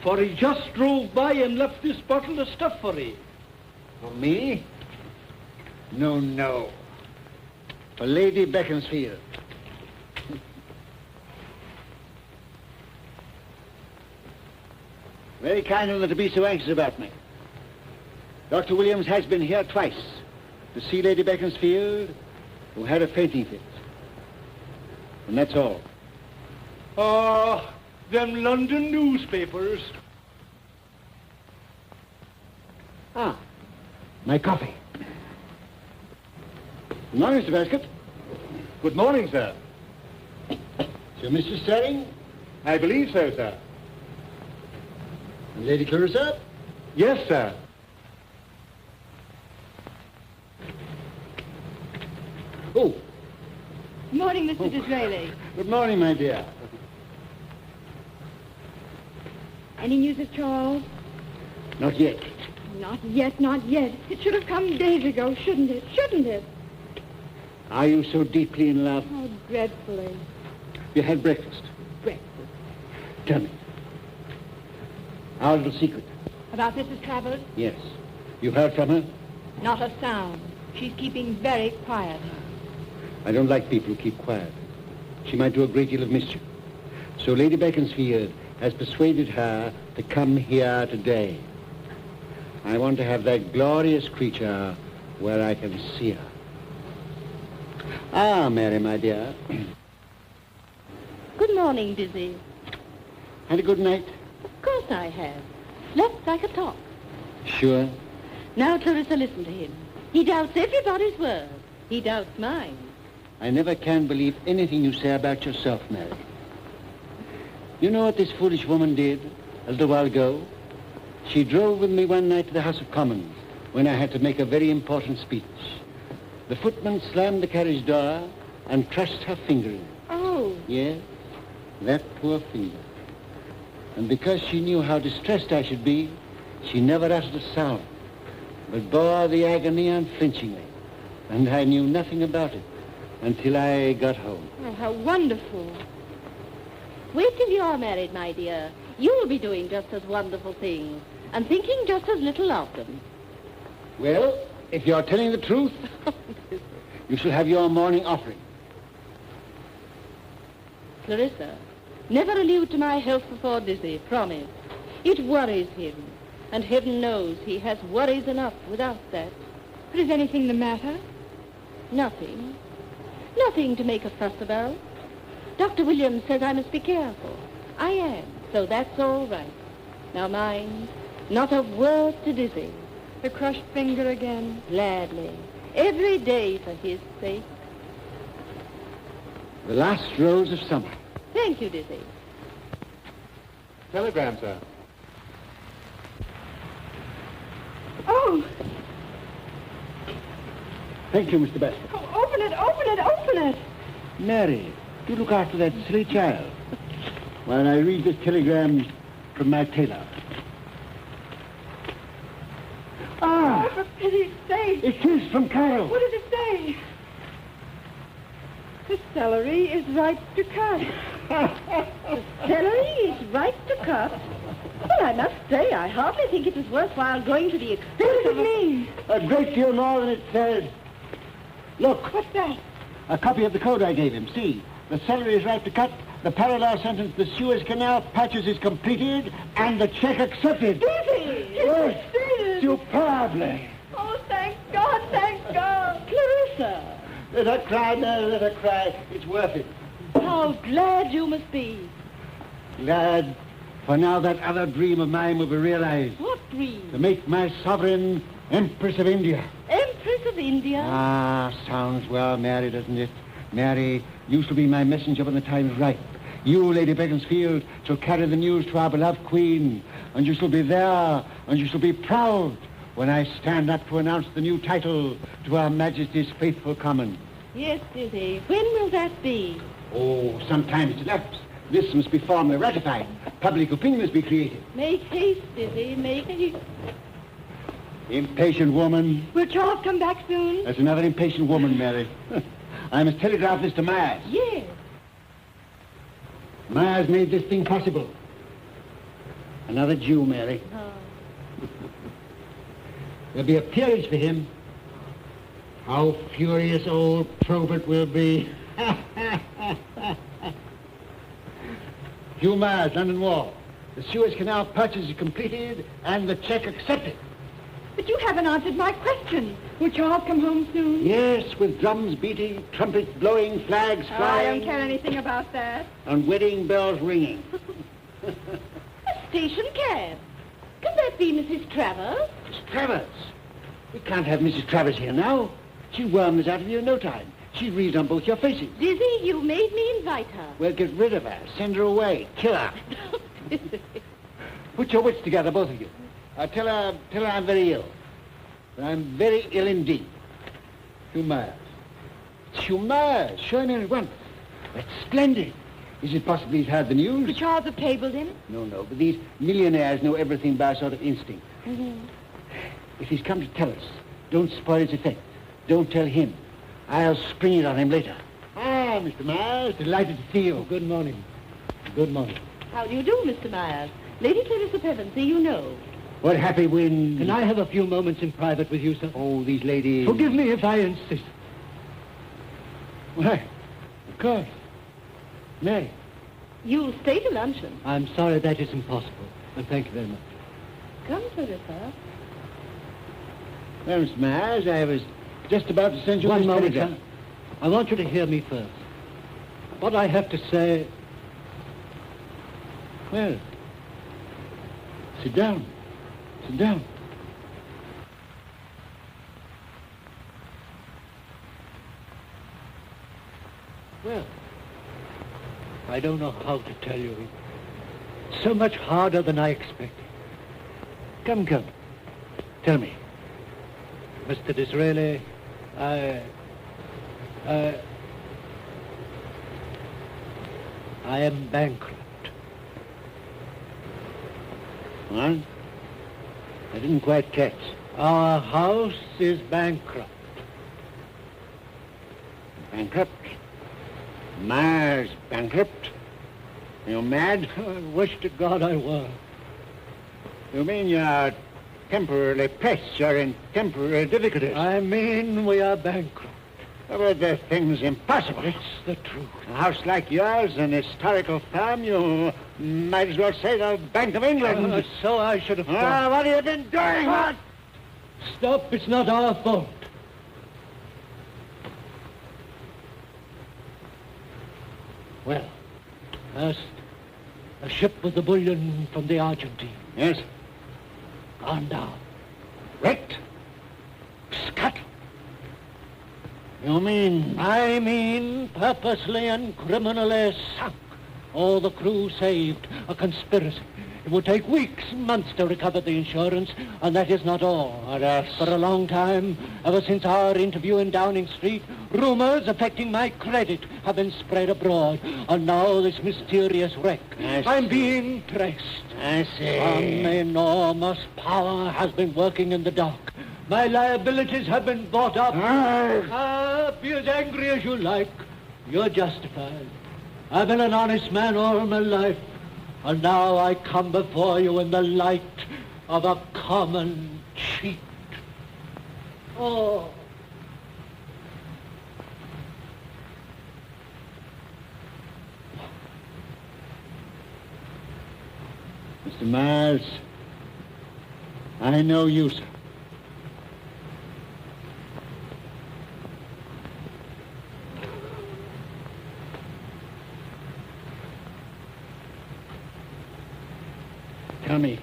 For he just drove by and left this bottle of stuff for ye. For me? No, no. For Lady Beaconsfield. Very kind of them to be so anxious about me. Dr. Williams has been here twice to see Lady Beaconsfield, who had a fainting fit. And that's all. Them London newspapers. Ah, my coffee. Good morning, Mr. Basket. Good morning, sir. So, Mr. Sterling? I believe so, sir. And Lady Clarissa? Yes, sir. Oh, Morning, Mr. Disraeli. good morning, my dear. Any news of Charles? Not yet. Not yet, not yet. It should have come days ago, shouldn't it? Shouldn't it? Are you so deeply in love? Oh, dreadfully. You had breakfast. Breakfast. Tell me. Our little secret. About Mrs. Travers? Yes. You heard from her? Not a sound. She's keeping very quiet. I don't like people who keep quiet. She might do a great deal of mischief. So Lady Beaconsfield has persuaded her to come here today. I want to have that glorious creature where I can see her. Ah, Mary, my dear. Good morning, Dizzy. Had a good night? Of course I have. Slept like a top. Sure. Now, Clarissa, listen to him. He doubts everybody's word. He doubts mine. I never can believe anything you say about yourself, Mary. You know what this foolish woman did a little while ago? She drove with me one night to the House of Commons when I had to make a very important speech. The footman slammed the carriage door and crushed her finger in it. Oh. Yes, that poor finger. And because she knew how distressed I should be, she never uttered a sound, but bore the agony unflinchingly. And I knew nothing about it until I got home. Oh, how wonderful. Wait till you're married, my dear. You will be doing just as wonderful things and thinking just as little of them. Well, if you're telling the truth, you shall have your morning offering. Clarissa, never allude to my health before Dizzy, promise. It worries him, and heaven knows he has worries enough without that. But is anything the matter? Nothing. Nothing to make a fuss about. Dr. Williams says I must be careful. I am, so that's all right. Now mind, not a word to Dizzy. The crushed finger again. Gladly. Every day for his sake. The last rose of summer. Thank you, Dizzy. Telegram, sir. Oh! Thank you, Mr. Basket. Oh, open it, open it, open it! Mary, you look after that silly child while I read this telegram from my tailor. Oh, for pity's sake! It is from Carol. What does it say? The celery is ripe to cut. Celery is ripe to cut. Well, I must say, I hardly think it was worthwhile going to the extent What does of... it mean? A great deal more than it says. Look. What's that? A copy of the code I gave him. See, the celery is ripe to cut, the parallel sentence, the Suez Canal patches is completed, and the check accepted. Dizzy! Yes, Dizzy! superbly. Oh, thank God, thank God. Clarissa, Let her cry, Mary, let her cry. It's worth it. how glad you must be. Glad, for now that other dream of mine will be realized. What dream? To make my sovereign Empress of India. Empress of India? Ah, sounds well, Mary, doesn't it? Mary, you shall be my messenger when the time is ripe. You, Lady Beaconsfield, shall carry the news to our beloved Queen, and you shall be there, and you shall be proud when I stand up to announce the new title to Her Majesty's faithful Commons. Yes, Dizzy. When will that be? Oh, sometime to elapse. This must be formally ratified. Public opinion must be created. Make haste, Dizzy, make haste. Impatient woman. Will Charles come back soon? That's another impatient woman, Mary. I must telegraph this to Myers. Yes. Myers made this thing possible. Another Jew, Mary. Oh. There'll be a peerage for him. How furious old Probert will be. Hugh Myers, London Wall. The Suez Canal purchase is completed and the check accepted. But you haven't answered my question. Will Charles come home soon? Yes, with drums beating, trumpets blowing, flags I flying, don't care anything about that. and wedding bells ringing. A station cab. Could that be Mrs. Travers? Miss Travers. We can't have Mrs. Travers here now. She'll worm us out of here in no time. She'll read on both your faces. Dizzy, you made me invite her. We'll get rid of her, send her away, kill her. Put your wits together, both of you. Tell her I'm very ill. That I'm very ill indeed. Hugh Myers. It's Hugh Myers. Show him in at once. That's splendid. Is it possible he's heard the news? Could Charles have cabled him? No, but these millionaires know everything by a sort of instinct. Mm-hmm. If he's come to tell us, don't spoil his effect. Don't tell him. I'll spring it on him later. Ah, Mr. Myers, delighted to see you. Good morning. Good morning. How do you do, Mr. Myers? Lady Clarissa Pevensey, you know. What happy wind. Can I have a few moments in private with you, sir? Oh, these ladies. Forgive me if I insist. Why, of course. Mary. You'll stay to luncheon. I'm sorry that isn't possible, but thank you very much. Come, Clarissa. Well, Mr. Myers, I was just about to send you One this moment, telegram. sir. I want you to hear me first. What I have to say... Well, sit down. Sit down. Well, I don't know how to tell you. It's so much harder than I expected. Come. Tell me. Mr. Disraeli, I am bankrupt. What? I didn't quite catch. Our house is bankrupt. Bankrupt? Myers bankrupt? You mad? I wish to God I were. You mean you're temporarily pressed, you're in temporary difficulties? I mean we are bankrupt. But the thing's impossible. It's the truth. A house like yours, an historical firm, you might as well say the Bank of England. So I should have thought. What have you been doing? What? Stop, it's not our fault. Well, first, a ship with the bullion from the Argentine. Yes? Gone down. Wrecked? Scuttled? You mean? I mean purposely and criminally sunk. All the crew saved. A conspiracy. It would take weeks, months to recover the insurance, and that is not all. For a long time, ever since our interview in Downing Street, rumors affecting my credit have been spread abroad. And now this mysterious wreck. I'm being traced. I see. Some enormous power has been working in the dark. My liabilities have been bought up. Be as angry as you like. You're justified. I've been an honest man all my life. And now I come before you in the light of a common cheat. Oh. Mr. Miles, I know you, sir. Tell me,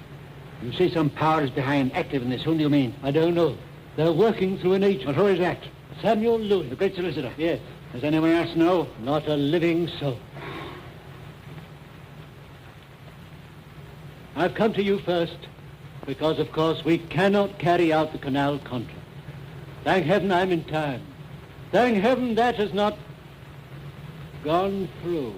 you say some power is behind, active in this. Whom do you mean? I don't know. They're working through an agent. But who is that? Samuel Lewis. The great solicitor? Yes. Does anyone else know? Not a living soul. I've come to you first because, of course, we cannot carry out the canal contract. Thank heaven I'm in time. Thank heaven that has not gone through.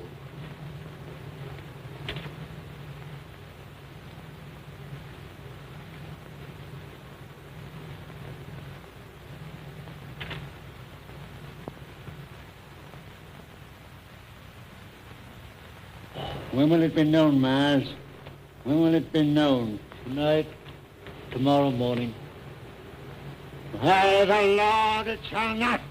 When will it be known, Miles? When will it be known? Tonight, tomorrow morning. By the Lord, it shall not.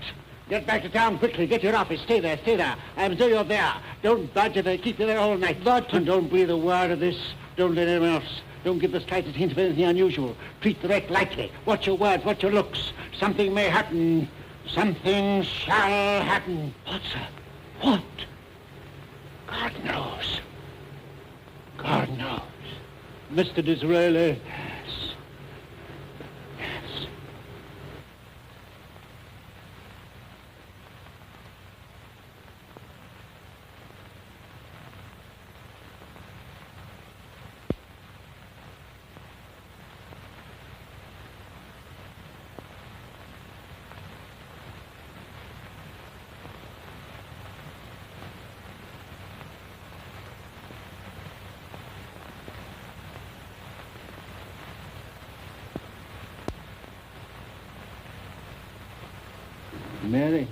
Get back to town quickly. Get your office. Stay there, stay there. I'm sure you're there. Don't budge if they keep you there all night. But... And don't breathe a word of this. Don't let anyone else. Don't give the slightest hint of anything unusual. Treat the wreck lightly. Watch your words, watch your looks. Something may happen. Something shall happen. What, sir? What? God knows. God knows. Mr. Disraeli. Yes. Yes. Mary.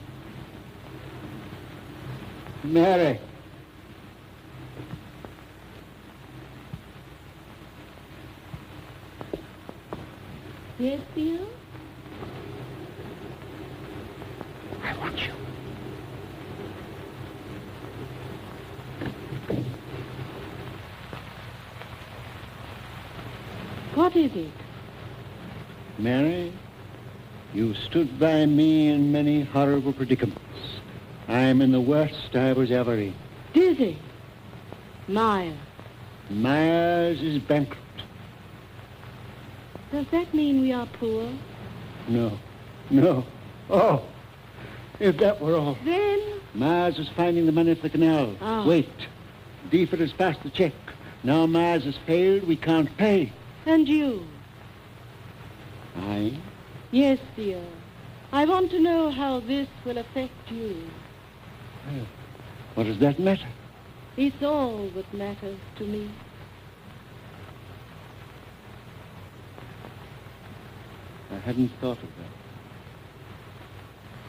Mary. Yes, dear? I want you. What is it? Mary, you stood by me in many horrible predicaments. I'm in the worst I was ever in. Dizzy. Miles. Myers is bankrupt. Does that mean we are poor? No. No. Oh, if that were all. Then? Myers was finding the money for the canal. Oh. Wait. Deeford has passed the check. Now Myers has failed. We can't pay. And you? I? Yes, dear. I want to know how this will affect you. Well, what does that matter? It's all that matters to me. I hadn't thought of that.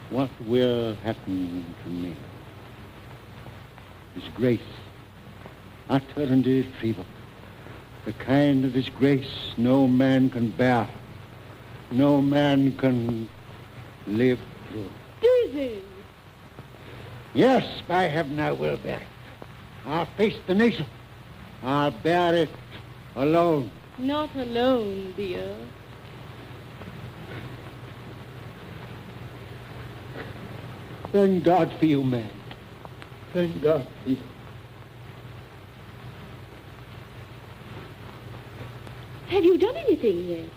What will happen to me? Disgrace, utter and irretrievable. The kind of disgrace no man can bear. No man can live through. Dizzy! Yes, by heaven, I will bear it. I'll face the nation. I'll bear it alone. Not alone, dear. Thank God for you, man. Thank God for you. Have you done anything yet?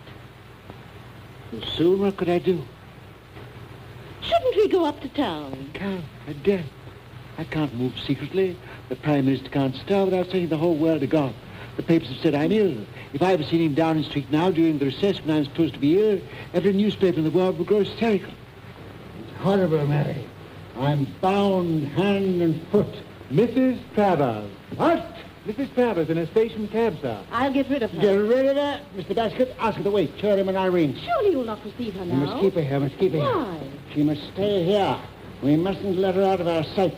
Soon, what could I do? Shouldn't we go up to town? I daren't. I can't move secretly. The Prime Minister can't stir without saying the whole world to God. The papers have said I'm ill. If I were seen him down in the street now during the recess when I'm supposed to be ill, every newspaper in the world would grow hysterical. It's horrible, Mary. I'm bound hand and foot. Mrs. Travers. What? Mrs. Travers in a station cab, sir. I'll get rid of her. Get rid of her? Mr. Basket, ask her to wait. Show him and I'll ring. Surely you'll not receive her We now. must keep her here, must keep her here. Why? She must stay here. We mustn't let her out of our sight.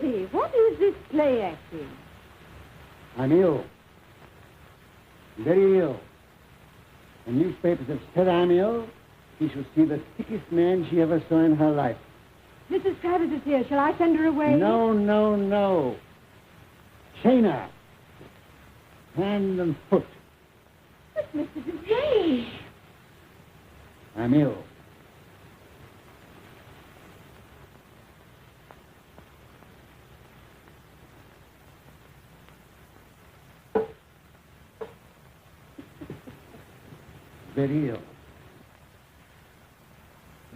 Really, what is this play acting? I'm ill. Very ill. The newspapers have said I'm ill. She shall see the sickest man she ever saw in her life. Mrs. Travers is here. Shall I send her away? No, no, no. Chain her. Hand and foot. But Mr. Disraeli. I'm ill. Very ill.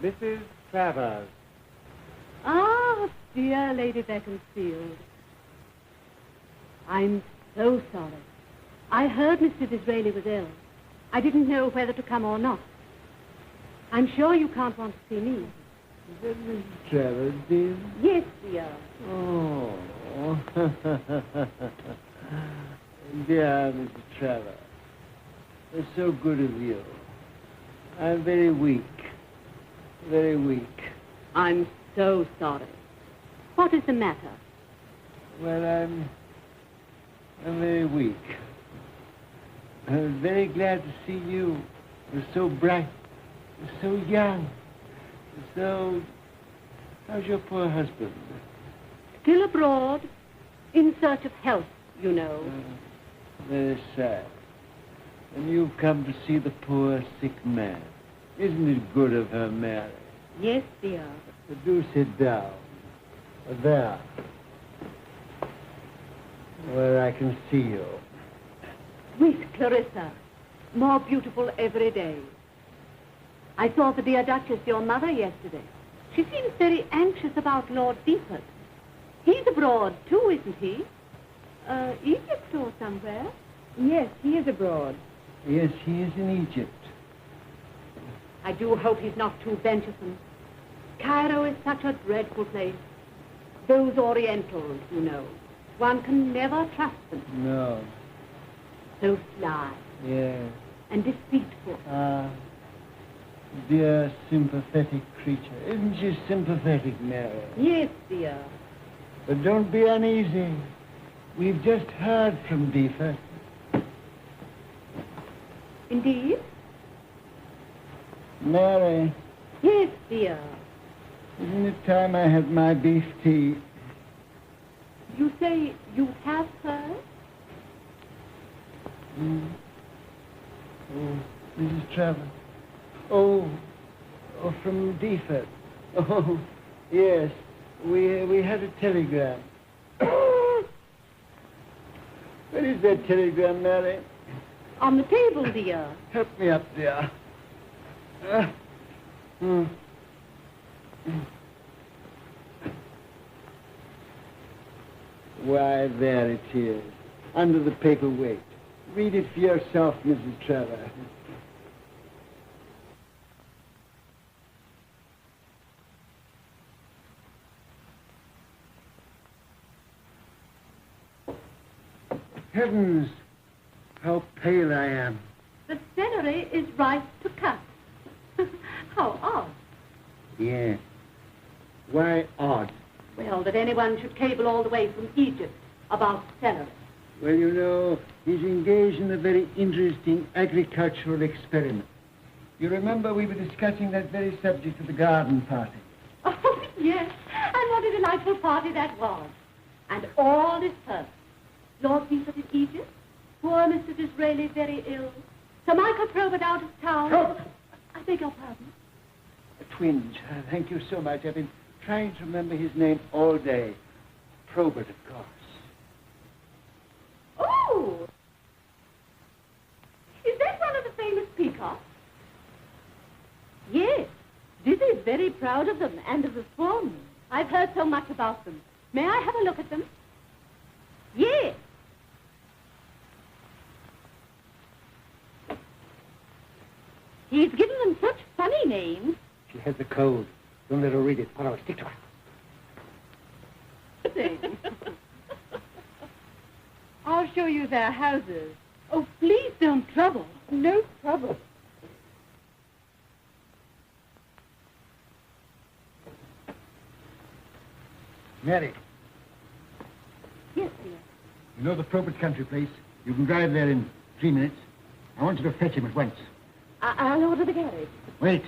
Mrs. Travers. Ah, dear Lady Beaconsfield. I'm so sorry. I heard Mr. Disraeli was ill. I didn't know whether to come or not. I'm sure you can't want to see me. Is that Mrs. Travers, dear? Yes, dear. Oh. Dear Mrs. Travers. It's so good of you. I'm very weak. Very weak. I'm so sorry. What is the matter? Well, I'm very weak. I was very glad to see you. You're so bright. You're so young. So, how's your poor husband? Still abroad, in search of health, you know. Very sad. And you've come to see the poor sick man. Isn't it good of her, Mary? Yes, dear. But do sit down. There. Where I can see you. Miss Clarissa, more beautiful every day. I saw the dear Duchess, your mother, yesterday. She seems very anxious about Lord Beaufort. He's abroad, too, isn't he? Egypt or somewhere? Yes, he is abroad. Yes, he is in Egypt. I do hope he's not too venturesome. Cairo is such a dreadful place. Those Orientals, you know. One can never trust them. No. So sly Yes. and deceitful. Ah. Dear sympathetic creature. Isn't she sympathetic, Mary? Yes, dear. But don't be uneasy. We've just heard from Beaufort. Indeed? Mary, Yes, dear. isn't it time I had my beef tea? You say you have heard? Oh, Mrs. Travers. Oh, from Beaufort. Oh, yes. We had a telegram. Where is that telegram, Mary? On the table, dear. Help me up there. Why, there it is, under the paperweight. Read it for yourself, Mrs. Travers. Heavens, how pale I am. The celery is ripe to cut. How odd. Yes. Why odd? Well, that anyone should cable all the way from Egypt about celery. Well, you know, he's engaged in a very interesting agricultural experiment. You remember we were discussing that very subject at the garden party. Oh, yes. And what a delightful party that was. And all this purpose. Lord Beaufort in Egypt, poor Mr. Disraeli very ill, Sir Michael Probert out of town. Oh. I beg your pardon. A twinge. Thank you so much. I've been trying to remember his name all day. Probert, of course. Oh! Is that one of the famous peacocks? Yes. This is very proud of them and of the swan. I've heard so much about them. May I have a look at them? Yes. He's given them such funny names. She has the code. Don't let her read it. Follow her. Stick to her. I'll show you their houses. Oh, please don't trouble. No trouble. Mary, You know the Probert country place? You can drive there in 3 minutes. I want you to fetch him at once. I'll order the carriage. Wait.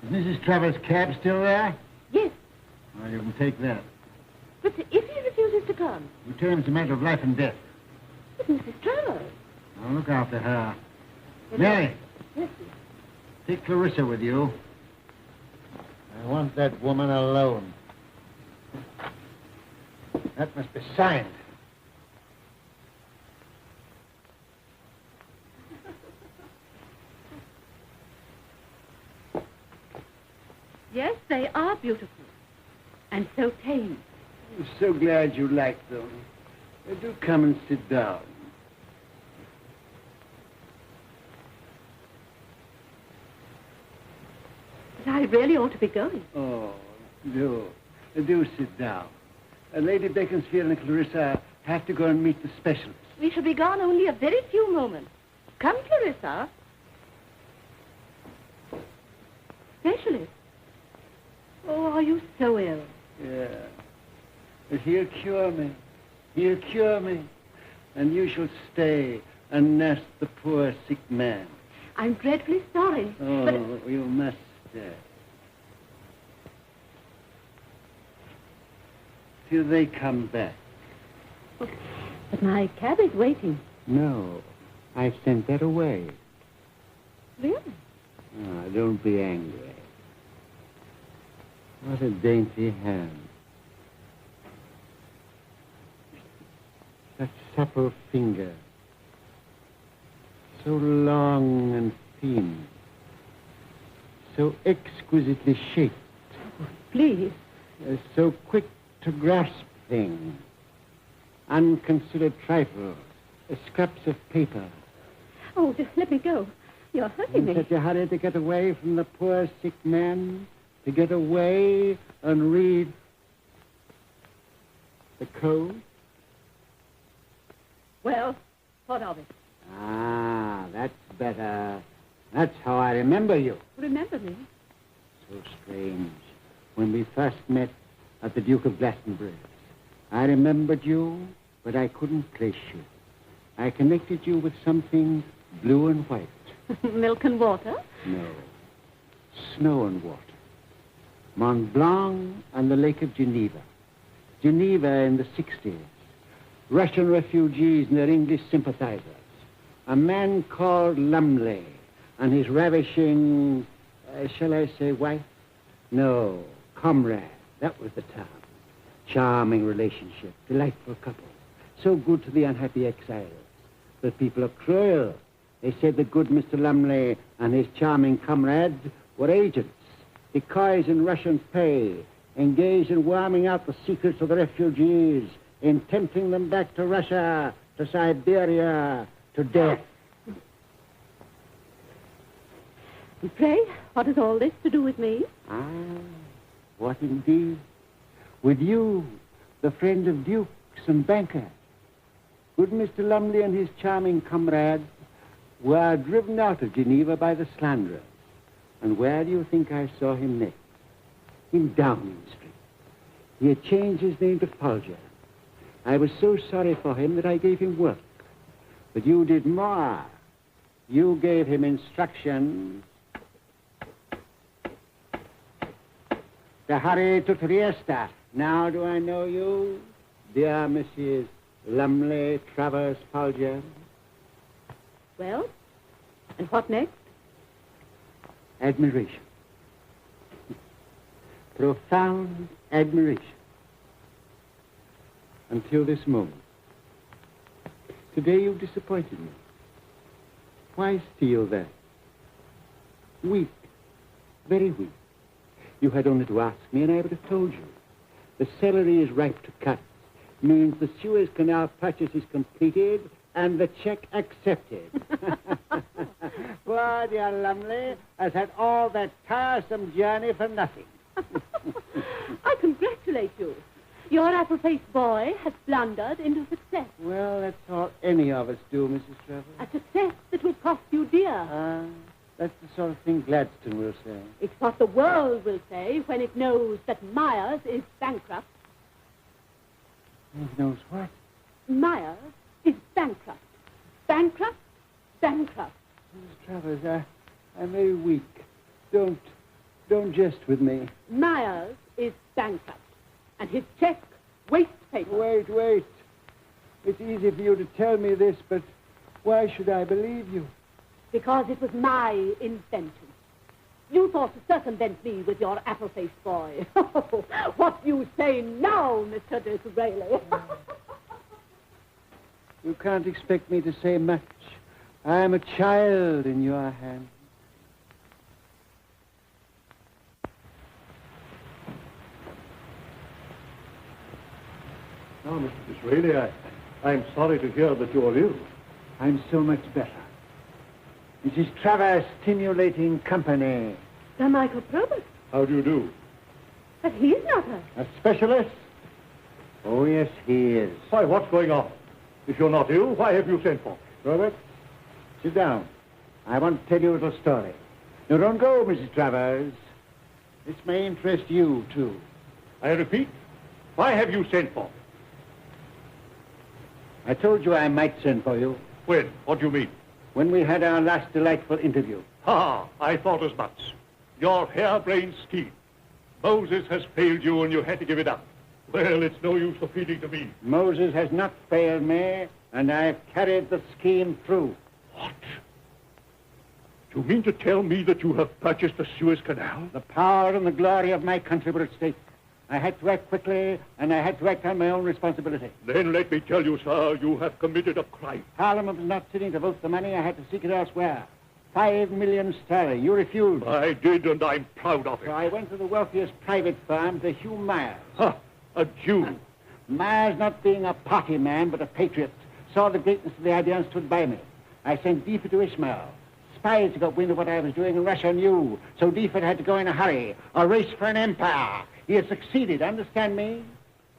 Is Mrs. Travers' cab still there? Yes, Well, you can take that. but if he refuses to come? You tell him it's a matter of life and death. But Mrs. Travers. Now look after her. Mary, Yes, sir. take Clarissa with you. I want that woman alone. That must be signed. Yes, they are beautiful. And so tame. I'm so glad you like them. Do come and sit down. But I really ought to be going. Oh, do. Do sit down. Lady Beaconsfield and Clarissa have to go and meet the specialist. We shall be gone only a very few moments. Come, Clarissa. Specialist? Oh, are you so ill? Yeah. But he'll cure me. He'll cure me. And you shall stay and nurse the poor sick man. I'm dreadfully sorry. Oh, But you must stay. Till they come back. but my cab is waiting. No, I sent that away. Really? Ah, don't be angry. What a dainty hand. Such supple fingers. So long and thin. So exquisitely shaped. Please. So quick to grasp things. Unconsidered trifles. Scraps of paper. Oh, just let me go. You're hurting In me. such a hurry to get away from the poor sick man. To get away and read the code. Well, what of it? Ah, that's better. That's how I remember you. Remember me? So strange. When we first met at the Duke of Glastonbury's, I remembered you, but I couldn't place you. I connected you with something blue and white. Milk and water? No. Snow and water. Mont Blanc and the Lake of Geneva. Geneva in the 60s. Russian refugees and their English sympathizers. A man called Lumley and his ravishing, shall I say wife? No, comrade. That was the term. Charming relationship. Delightful couple. So good to the unhappy exiles. But people are cruel. They said the good Mr. Lumley and his charming comrades were agents. Decoys in Russian pay, engaged in worming out the secrets of the refugees, in tempting them back to Russia, to Siberia, to death. And pray, what has all this to do with me? Ah, what indeed? With you, the friend of dukes and bankers. Good Mr. Lumley and his charming comrades were driven out of Geneva by the slanderers. And where do you think I saw him next? In Downing Street. He had changed his name to Folger. I was so sorry for him that I gave him work. But you did more. You gave him instructions to hurry to Trieste. Now do I know you, dear Mrs. Lumley Travers Folger? Well, and what next? Admiration. Profound admiration. Until this moment. Today you've disappointed me. Why steal that? Weak. Very weak. You had only to ask me and I would have told you. The celery is ripe to cut. Means the Suez Canal purchase is completed and the check accepted. Poor dear Lumley has had all that tiresome journey for nothing. I congratulate you. Your apple-faced boy has blundered into success. Well, that's all any of us do, Mrs. Travers. A success that will cost you dear. That's the sort of thing Gladstone will say. It's what the world will say when it knows that Myers is bankrupt. He knows what? Myers is bankrupt. Bankrupt? Bankrupt. Mrs. Travers, I'm very weak. Don't jest with me. Myers is bankrupt. And his check, waste paper. Wait. It's easy for you to tell me this, but why should I believe you? Because it was my invention. You thought to circumvent me with your apple-faced boy. What you say now, Mr. Disraeli? You can't expect me to say much. I am a child in your hands. Now, Mr. Disraeli, I'm sorry to hear that you're ill. I'm so much better. Mrs. Travers Stimulating Company. Sir Michael Probert. How do you do? But he's not A specialist? Oh, yes, he is. Why, what's going on? If you're not ill, why have you sent for? Robert, sit down. I want to tell you a little story. Now, don't go, Mrs. Travers. This may interest you, too. I repeat, why have you sent for? I told you I might send for you. When? What do you mean? When we had our last delightful interview. I thought as much. Your harebrained scheme. Moses has failed you and you had to give it up. Well, it's no use appealing to me. Moses has not failed me, and I've carried the scheme through. What? Do you mean to tell me that you have purchased the Suez Canal? The power and the glory of my country were at stake. I had to act quickly, and I had to act on my own responsibility. Then let me tell you, sir, you have committed a crime. Parliament was not sitting to vote the money. I had to seek it elsewhere. 5 million sterling. You refused. I did, and I'm proud of it. So I went to the wealthiest private firm, the Hugh Myers. A Jew. Myers, not being a party man, but a patriot, saw the greatness of the idea and stood by me. I sent Deefer to Ishmael. Spies got wind of what I was doing, and Russia knew. So Deefer had to go in a hurry. A race for an empire. He has succeeded, understand me?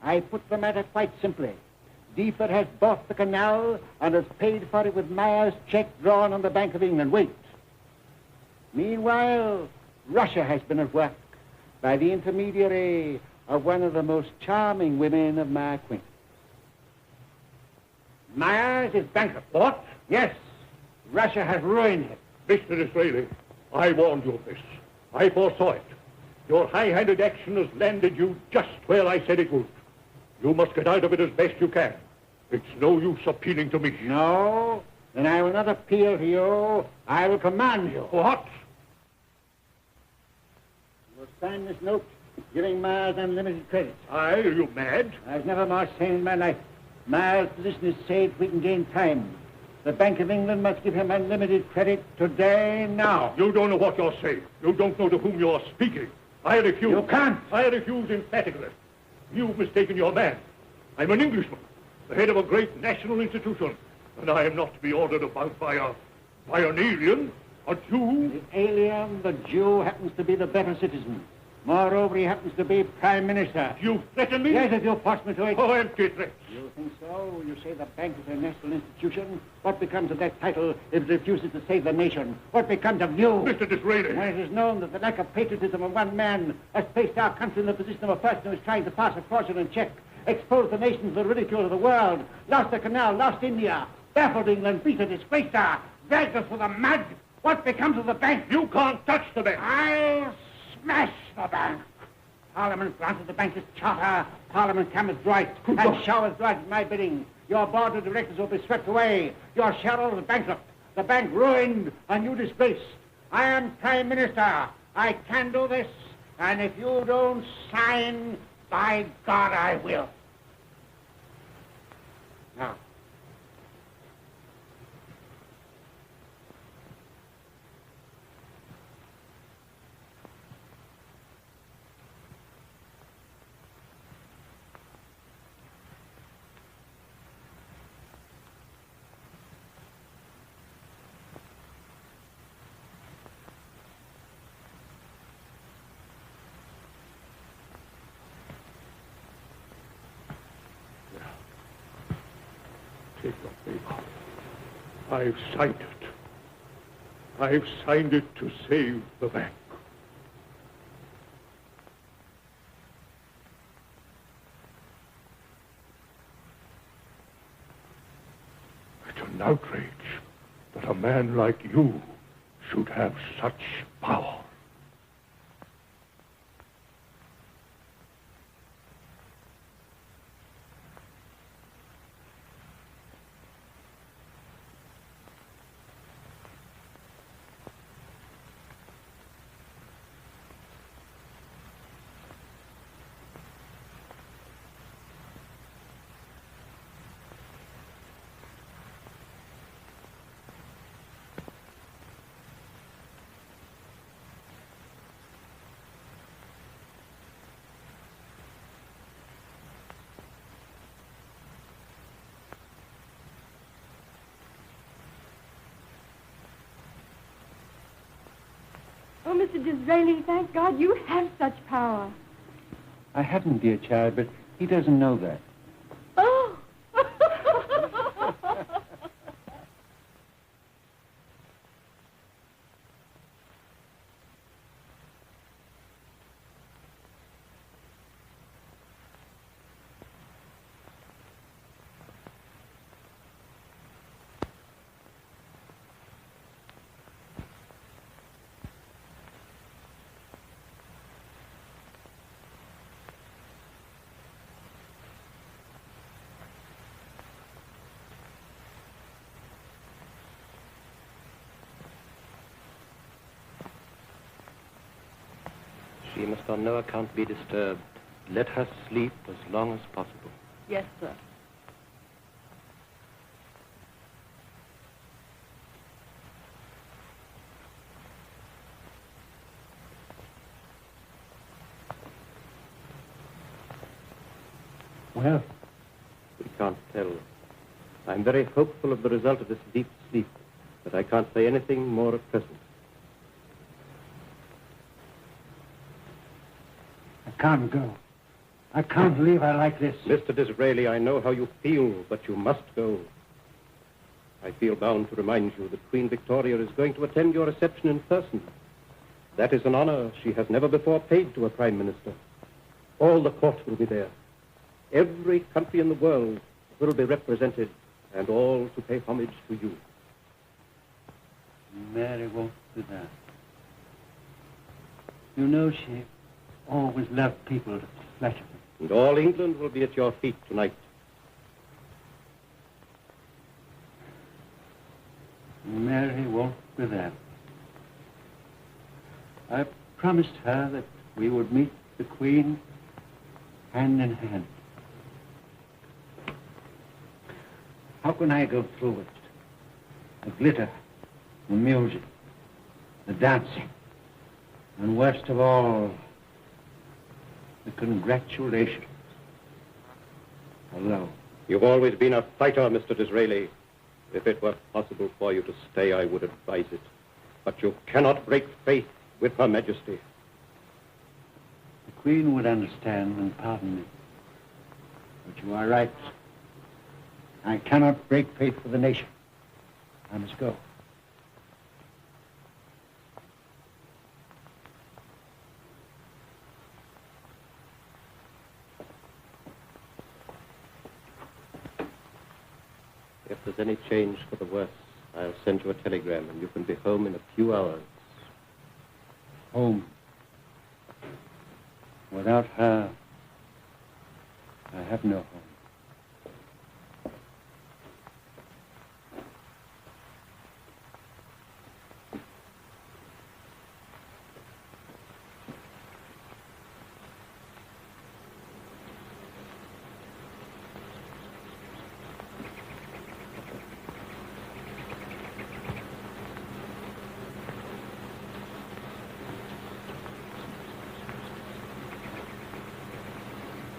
I put the matter quite simply. Deefer has bought the canal and has paid for it with Myers' check drawn on the Bank of England. Wait. Meanwhile, Russia has been at work by the intermediary of one of the most charming women of my acquaintance. Myers is bankrupt. What? Yes. Russia has ruined him. Mr. Disraeli, I warned you of this. I foresaw it. Your high-handed action has landed you just where I said it would. You must get out of it as best you can. It's no use appealing to me. No, then I will not appeal to you. I will command you. What? You will sign this note giving Myers unlimited credit. Are you mad? I was never more sane in my life. Myers' position is safe. We can gain time. The Bank of England must give him unlimited credit today, now. You don't know what you're saying. You don't know to whom you're speaking. I refuse. You can't. I refuse emphatically. You've mistaken your man. I'm an Englishman, the head of a great national institution, and I am not to be ordered about by an alien, a Jew. The alien, the Jew, happens to be the better citizen. Moreover, he happens to be Prime Minister. You threaten me? Yes, if you force me to it. Oh, empty threats. You think so? You say the bank is a national institution? What becomes of that title if it refuses to save the nation? What becomes of you? Mr. Disraeli. When it is known that the lack of patriotism of one man has placed our country in the position of a person who is trying to pass a fraudulent check, exposed the nation to the ridicule of the world, lost the canal, lost India, baffled England, beat her, disgraced her, dragged us through the mud, what becomes of the bank? You can't touch the bank. I'll smash the bank. Parliament granted the bank its charter. Parliament can withdraw it and shall withdraw it at my bidding. Your board of directors will be swept away. Your shareholders bankrupt. The bank ruined and you disgraced. I am Prime Minister. I can do this. And if you don't sign, by God, I will. Now. Take the paper. I've signed it. I've signed it to save the bank. an outrage that a man like you should have such power. Oh, Mr. Disraeli, thank God you have such power. I haven't, dear child, but he doesn't know that. Oh! She must on no account be disturbed. Let her sleep as long as possible. Yes, sir. Well, We can't tell. I'm very hopeful of the result of this deep sleep, but I can't say anything more at present. I can't go. I can't leave her like this. Mr. Disraeli, I know how you feel, but you must go. I feel bound to remind you that Queen Victoria is going to attend your reception in person. That is an honor she has never before paid to a prime minister. All the court will be there. Every country in the world will be represented, and all to pay homage to you. Mary won't do that. You know she always loved people to flatter them. And all England will be at your feet tonight. Mary won't do that. I promised her that we would meet the Queen hand in hand. How can I go through it? The glitter, the music, the dancing, and worst of all, the congratulations. Alone. You've always been a fighter, Mr. Disraeli. If it were possible for you to stay, I would advise it. But you cannot break faith with Her Majesty. The Queen would understand and pardon me. But you are right. I cannot break faith with the nation. I must go. If there's any change for the worse, I'll send you a telegram, and you can be home in a few hours. Home. Without her, I have no home.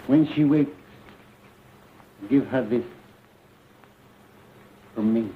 When she wakes, give her this from me.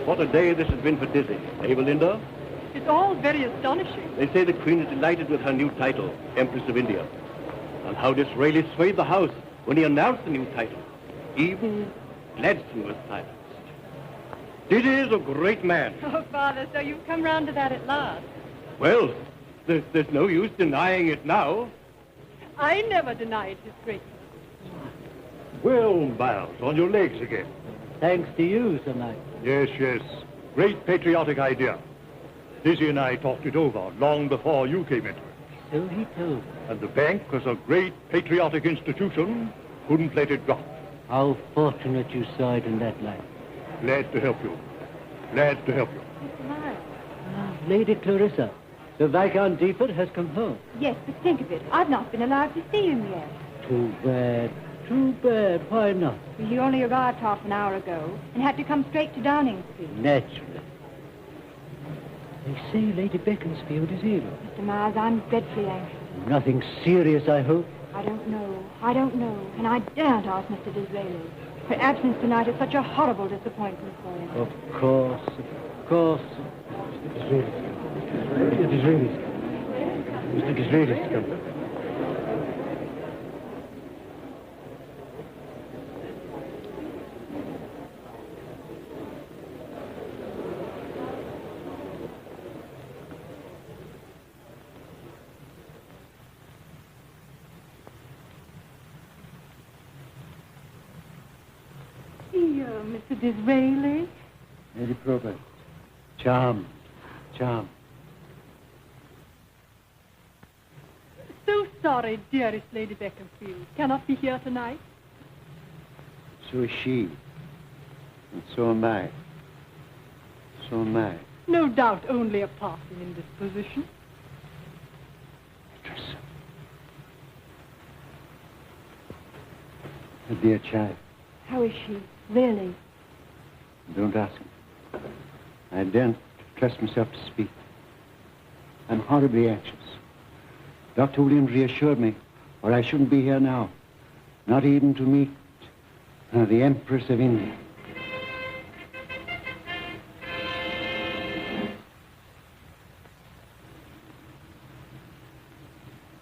What a day this has been for Dizzy. Eh, Belinda? It's all very astonishing. They say the Queen is delighted with her new title, Empress of India. And how Disraeli swayed the House when he announced the new title. Even Gladstone was silenced. Dizzy is a great man. Oh, Father, so you've come round to that at last. Well, there's no use denying it now. I never denied his greatness. Well, Miles, on your legs again. Thanks to you, Sir Knight. Yes, yes. Great patriotic idea. Dizzy and I talked it over long before you came into it. So he told me. And the bank was a great patriotic institution. Couldn't let it drop. How fortunate you saw it in that light. Glad to help you. Glad to help you. Lady Clarissa, the Viscount Deepford has come home. Yes, but think of it. I've not been allowed to see him yet. Too bad. Too bad. Why not? He only arrived half an hour ago and had to come straight to Downing Street. Naturally. They say Lady Beaconsfield is ill. Mr. Miles, I'm dreadfully anxious. Nothing serious, I hope. I don't know. And I daren't ask Mr. Disraeli. Her absence tonight is such a horrible disappointment for him. Of course. Mr. Disraeli's come. Mr. Disraeli's come. Mr. Disraeli? Lady Provost. Charmed. So sorry, dearest Lady Beaconsfield cannot be here tonight. So is she. And so am I. No doubt only a passing indisposition. Patricia. A dear child. How is she, really? Don't ask me. I daren't trust myself to speak. I'm horribly anxious. Dr. Williams reassured me, or I shouldn't be here now. Not even to meet the Empress of India.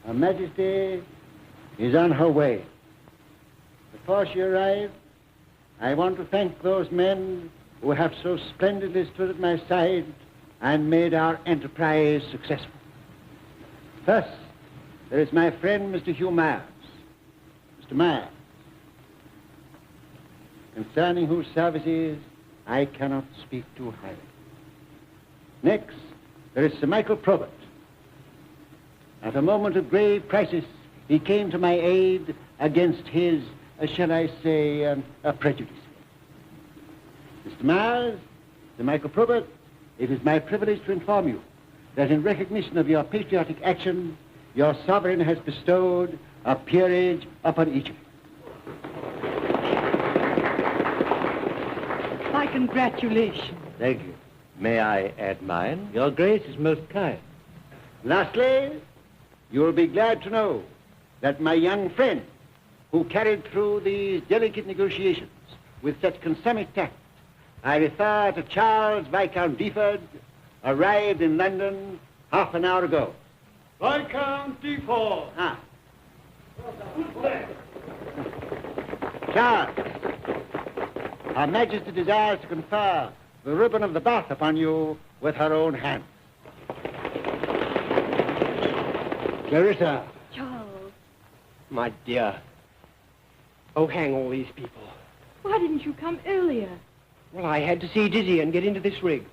Her Majesty is on her way. Before she arrives, I want to thank those men who have so splendidly stood at my side and made our enterprise successful. First, there is my friend, Mr. Hugh Myers. Mr. Myers, concerning whose services I cannot speak too highly. Next, there is Sir Michael Probert. At a moment of grave crisis, he came to my aid against his, shall I say, a prejudice. Mr. Myers, Sir Michael Probert, it is my privilege to inform you that in recognition of your patriotic action, your sovereign has bestowed a peerage upon each of you. My congratulations. Thank you. May I add mine? Your Grace is most kind. Lastly, you will be glad to know that my young friend, who carried through these delicate negotiations with such consummate tact, I refer to Charles Viscount Deepford, arrived in London half an hour ago. Viscount Deepford. Ah. Charles, Her Majesty desires to confer the ribbon of the bath upon you with her own hand. Clarissa. Charles, My dear. Oh, hang all these people. why didn't you come earlier? Well, I had to see Dizzy and get into this rig.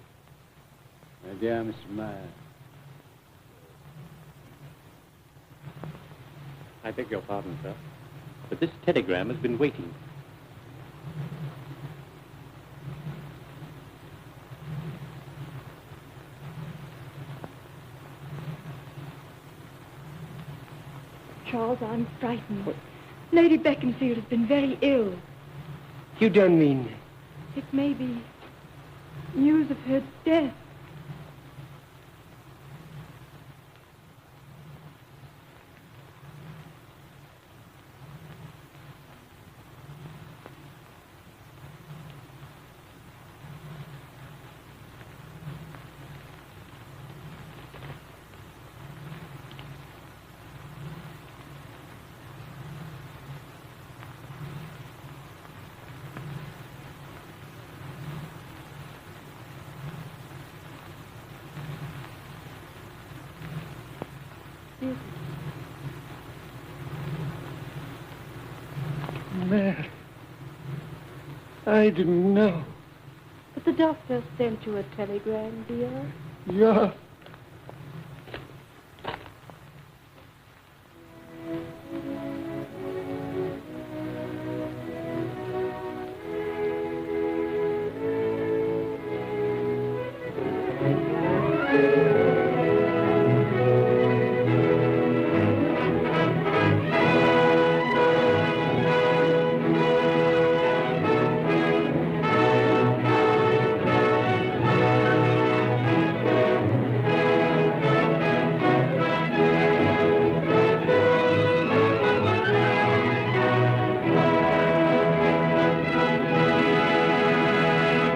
My dear Mr. Myers. I beg your pardon, sir, but this telegram has been waiting. Charles, I'm frightened. What? Lady Beaconsfield has been very ill. You don't mean... It may be news of her death. Mary. I didn't know. But the doctor sent you a telegram, dear. Yeah.